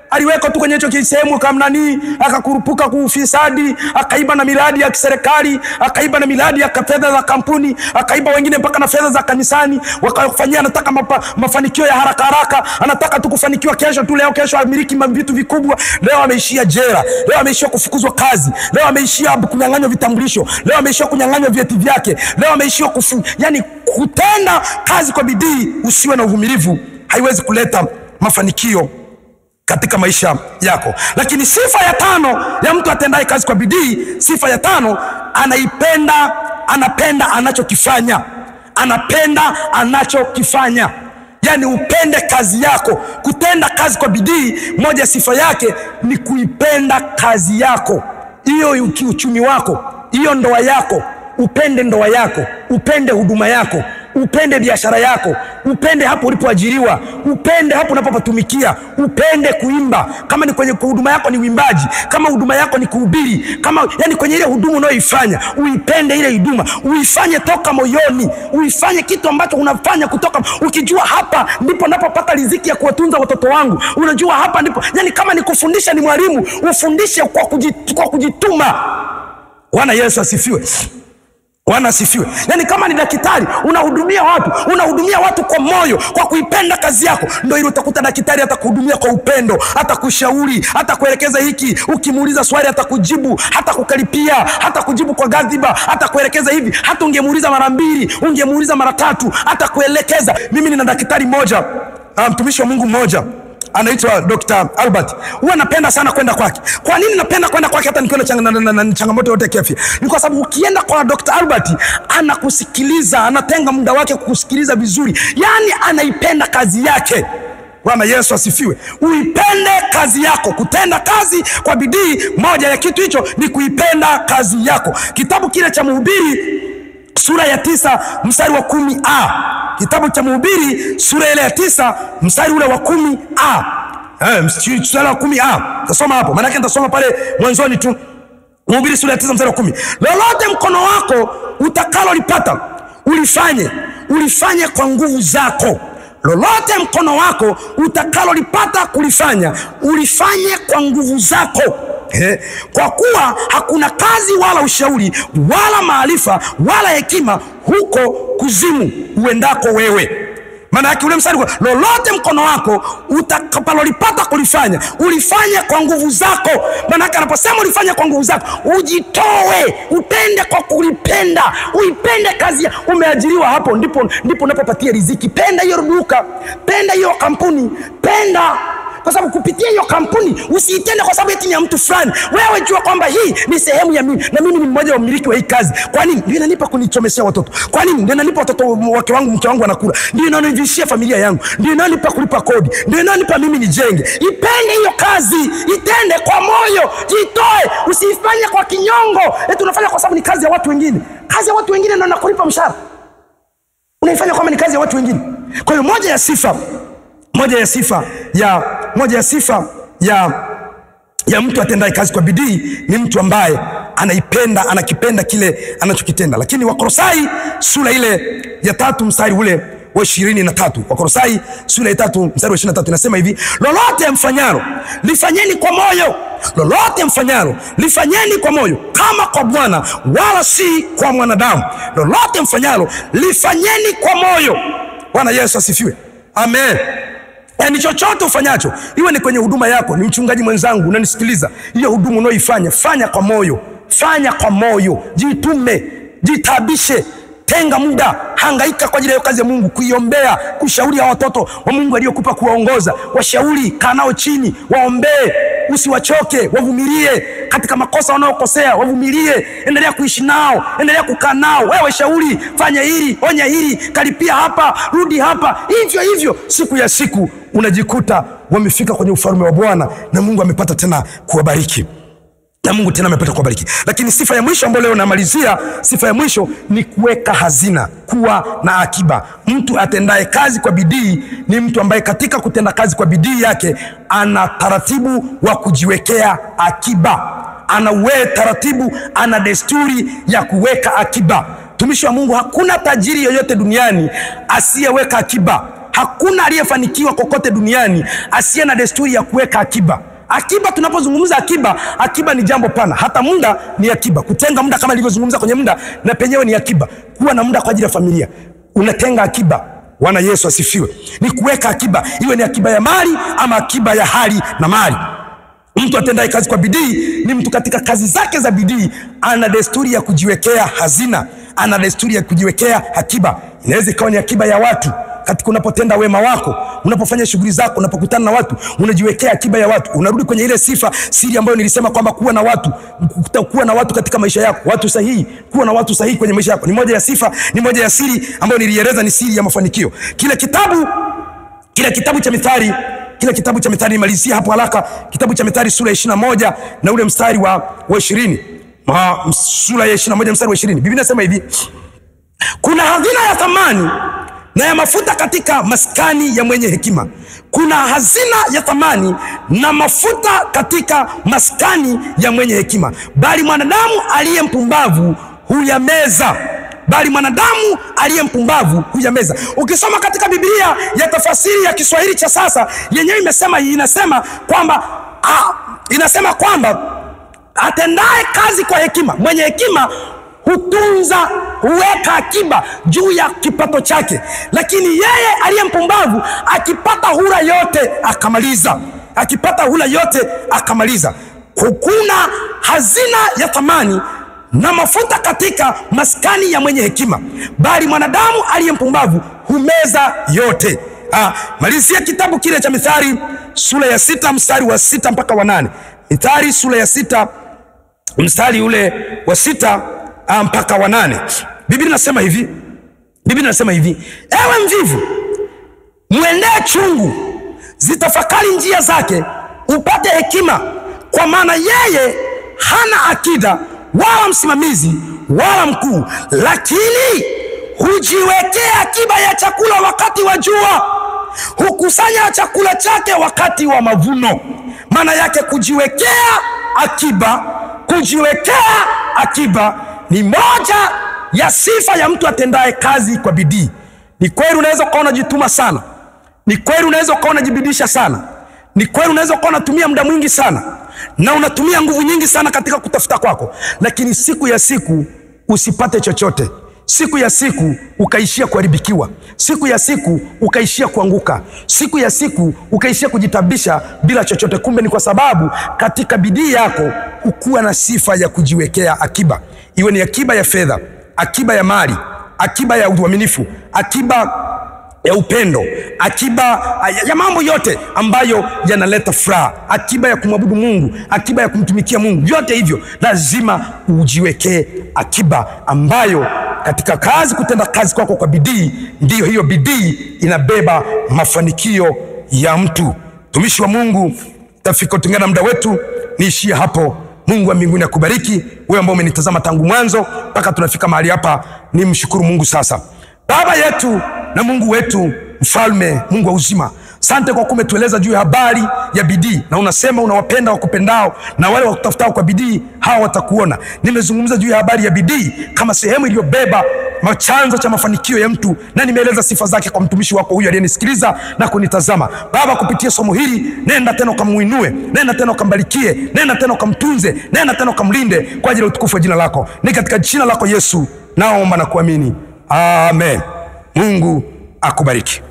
Aliweka tu kwenye hicho kisehemu kamnani, akakurupuka kuufisadi, akaiba na miradi ya kiserikali, akaiba na miradi ya fedha za kampuni, akaiba wengine mpaka na fedha za kanisani, wakafanyia anataka mafanikio ya haraka haraka, anataka tu kufanikiwa kesho tu, leo kesho amiliki vitu vikubwa. Leo ameishia jela, leo ameishia kufukuzwa kazi, leo ameishia kunyang'anywa vitambulisho, leo ameishia kunyang'anywa vyeti vyake, leo ameishia yani kutenda kazi kwa bidii usiwe na uvumilivu haiwezi kuleta mafanikio katika maisha yako. Lakini sifa ya 5 ya mtu atendaye kazi kwa bidii, sifa ya 5, anapenda anachokifanya. Anapenda anachokifanya. Yani upende kazi yako. Kutenda kazi kwa bidii, moja sifa yake ni kuipenda kazi yako. Hiyo uchumi wako, hiyo ndoa yako, upende ndoa yako, upende huduma yako, upende biashara yako, upende hapo ulipoajiriwa, upende hapo unapopatumikia, upende kuimba. Kama ni kwenye huduma yako ni uimbaji, kama huduma yako ni kuhubiri, kama yani kwenye ile huduma unayoifanya, uipende ile huduma, uifanye toka moyoni, uifanye kitu ambacho unafanya kutoka ukijua hapa ndipo napopata riziki ya kuwatunza watoto wangu. Unajua hapa ndipo, yani kama ni kufundisha ni mwalimu, ufundishe kwa kujituma. Bwana Yesu asifiwe. Bwana asifiwe. Yani kama ni daktari, unahudumia watu kwa moyo, kwa kuipenda kazi yako. Ndio ile utakuta daktari atakuhudumia kwa upendo, atakushauri, atakuelekeza hiki, ukimuuliza swali atakujibu, hatakukaripia, hatakujibu kwa ghadhiba, atakuelekeza hivi. Hata ungemuuliza mara 2, ungemuuliza mara 3, atakuelekeza. Mimi nina daktari mmoja, mtumishi wa Mungu mmoja, anaitwa Dr. Albert. Huwa napenda sana kwenda kwake. Kwa nini napenda kwenda kwake hata nikiwa na changamoto yote kiafya? Ni kwa sababu ukienda kwa Dr. Albert anakusikiliza, anatenga muda wake kukusikiliza vizuri. Yaani anaipenda kazi yake. Bwana Yesu asifiwe. Uipende kazi yako. Kutenda kazi kwa bidii, moja ya kitu hicho ni kuipenda kazi yako. Kitabu kile cha Mhubiri sura ya 9 mstari wa 10a. Kitabu cha Mhubiri sura ile ya 9 mstari ule wa 10a. Mstari wa 10a. Tasoma hapo. Maana yake nitasoma pale mwanzoni tu. Mhubiri sura ya 9 mstari wa 10. Lolote mkono wako utakalolipata, ulifanye kwa nguvu zako. Lolote mkono wako utakalolipata kulifanya, ulifanye kwa nguvu zako. Kwa kuwa hakuna kazi wala ushauri wala maarifa wala hekima huko kuzimu uendako wewe. Maana yake ule mstari kwa lolote mkono wako utakalolipata kulifanya, ulifanye kwa nguvu zako. Maana yake anaposema ulifanye kwa nguvu zako, ujitoe, utende kwa kulipenda, uipende kazi. Umeajiriwa hapo, ndipo unapopatia riziki. Penda hiyo duka, penda hiyo kampuni, penda. Kwa sababu kupitia hiyo kampuni usiitende kwa sababu eti ni ya mtu fulani. Wewe jua kwamba hii ni sehemu ya mimi, na mimi ni mmoja wa wamiliki wa hii kazi. Kwa nini? Ndio inanipa kunichomeshia watoto. Kwa nini? Ndio inanipa watoto wake wangu, mke wangu anakula. Ndio inanivishia familia yangu. Ndio inanipa kulipa kodi. Ndio inanipa mimi nijenge. Ipende hiyo kazi, itende kwa moyo, jitoe, usifanye kwa kinyongo. Eti unafanya kwa sababu ni kazi ya watu wengine. Kazi ya watu wengine ndio inakulipa mshahara. Unaifanya kama ni kazi ya watu wengine. Kwa hiyo moja ya sifa ya mtu atendaye kazi kwa bidii ni mtu ambaye anakipenda kile anachokitenda. Lakini Wakolosai sura ile ya 3 mstari ule wa 23. Wakolosai sura ya 3 mstari wa 23 inasema hivi: lolote mfanyalo lifanyeni kwa moyo. Lolote mfanyalo lifanyeni kwa moyo, kama kwa Bwana wala si kwa mwanadamu. Lolote mfanyalo lifanyeni kwa moyo. Bwana Yesu asifiwe. Amen. Ni chochote ufanyacho, iwe ni kwenye huduma yako, ni mchungaji mwenzangu unanisikiliza, hiyo huduma unaoifanya fanya kwa moyo. Fanya kwa moyo, jitume, jitabishe, tenga muda, hangaika kwa ajili ya kazi ya Mungu, kuiombea, kushauri watoto wa Mungu waliokupa kuwaongoza. Washauri, kaa nao chini, waombee, usiwachoke, wavumilie katika makosa wanaokosea, wavumilie, endelea kuishi nao, endelea kukaa nao. Wewe shauri, fanya hili, onya hili, karipia hapa, rudi hapa. Hivyo siku ya siku unajikuta wamefika kwenye ufalme wa Bwana, na Mungu amepata tena kuwabariki. Lakini sifa ya mwisho ambayo leo namalizia, sifa ya mwisho ni kuweka hazina, kuwa na akiba. Mtu atendaye kazi kwa bidii ni mtu ambaye katika kutenda kazi kwa bidii yake ana taratibu wa kujiwekea akiba. Ana desturi ya kuweka akiba. Tumishi wa Mungu, hakuna tajiri yoyote duniani asiyeweka akiba. Hakuna aliyefanikiwa kokote duniani asiye na desturi ya kuweka akiba. Akiba, tunapozungumza akiba ni jambo pana. Hata muda ni akiba. Kutenga muda kama nilivyozungumza kwenye muda, na penyewe ni akiba. Kuwa na muda kwa ajili ya familia, unatenga akiba. Bwana Yesu asifiwe. Ni kuweka akiba, iwe ni akiba ya mali ama akiba ya hali na mali. Mtu atendaye kazi kwa bidii ni mtu katika kazi zake za bidii ana desturi ya kujiwekea hazina, ana desturi ya kujiwekea akiba. Inaweza ikawa ni akiba ya watu. Katika unapotenda wema wako, unapofanya shughuli zako, unapokutana na watu, unajiwekea akiba ya watu. Unarudi kwenye ile siri ambayo nilisema kwamba kuwa na watu katika maisha yako, watu sahihi, kuwa na watu sahihi kwenye maisha yako. Ni moja ya sifa, ni moja ya siri ambayo nilieleza ni siri ya mafanikio. Kile kitabu cha Mithali, nimalizia hapo haraka. Kitabu cha Mithali sura ya 21 na ule mstari wa 20. Sura ya 21 mstari wa 20. Biblia inasema hivi: kuna hazina ya thamani na ya mafuta katika maskani ya mwenye hekima. Kuna hazina ya thamani na mafuta katika maskani ya mwenye hekima, bali mwanadamu aliye mpumbavu huyameza. Ukisoma katika Biblia ya tafasiri ya Kiswahili cha sasa, yenyewe inasema kwamba atendaye kazi kwa hekima, mwenye hekima huweka akiba juu ya kipato chake. Lakini yeye aliye mpumbavu akipata hula yote akamaliza. Kuna hazina ya thamani na mafuta katika maskani ya mwenye hekima, bali mwanadamu aliye mpumbavu humeza yote. Malizia kitabu kile cha Mithali sura ya 6 mstari wa 6 mpaka wa 8. Mithali sura ya 6 mstari ule wa 6 mpaka wa 8. Biblia inasema hivi, ewe mvivu, mwendee chungu, zitafakari njia zake, upate hekima, kwa maana yeye hana akida wala msimamizi wala mkuu, lakini hujiwekea akiba ya chakula wakati wa jua, hukusanya chakula chake wakati wa mavuno. Maana yake kujiwekea akiba ni moja ya sifa ya mtu atendaye kazi kwa bidii. Ni kweli unaweza kuwa unajituma sana, ni kweli unaweza kuwa unajibidisha sana, ni kweli unaweza kuwa unatumia muda mwingi sana na unatumia nguvu nyingi sana katika kutafuta kwako, lakini siku ya siku usipate chochote. Siku ya siku ukaishia kuharibikiwa, siku ya siku ukaishia kuanguka, siku ya siku ukaishia kujitabisha bila chochote. Kumbe ni kwa sababu katika bidii yako hukuwa na sifa ya kujiwekea akiba. Iwe ni akiba ya fedha, akiba ya mali, akiba ya uaminifu, akiba ya upendo, akiba ya mambo yote ambayo yanaleta furaha, akiba ya kumwabudu Mungu, akiba ya kumtumikia Mungu. Vyote hivyo lazima ujiwekee akiba, ambayo katika kazi, kutenda kazi kwako kwa bidii, ndiyo hiyo bidii inabeba mafanikio ya mtu. Tumishi wa Mungu, tafika tungana muda wetu, niishie hapo. Mungu wa mbinguni akubariki wewe ambao umenitazama tangu mwanzo mpaka tunafika mahali hapa. Nimshukuru Mungu sasa. Baba yetu na Mungu wetu, mfalme, Mungu wa uzima, asante kwa kumetueleza juu ya habari ya bidii, na unasema unawapenda wakupendao, na wale wakutafutao kwa bidii hawa watakuona. Nimezungumza juu ya habari ya bidii kama sehemu iliyobeba chanzo cha mafanikio ya mtu, na nimeeleza sifa zake kwa mtumishi wako huyu aliyenisikiliza na kunitazama. Baba, kupitia somo hili, nenda tena ukamuinue, nenda tena ukambarikie, nenda tena ukamtunze, nenda tena ukamlinde kwa ajili ya utukufu wa jina lako. Ni katika jina lako Yesu naomba na kuamini, amen. Mungu akubariki.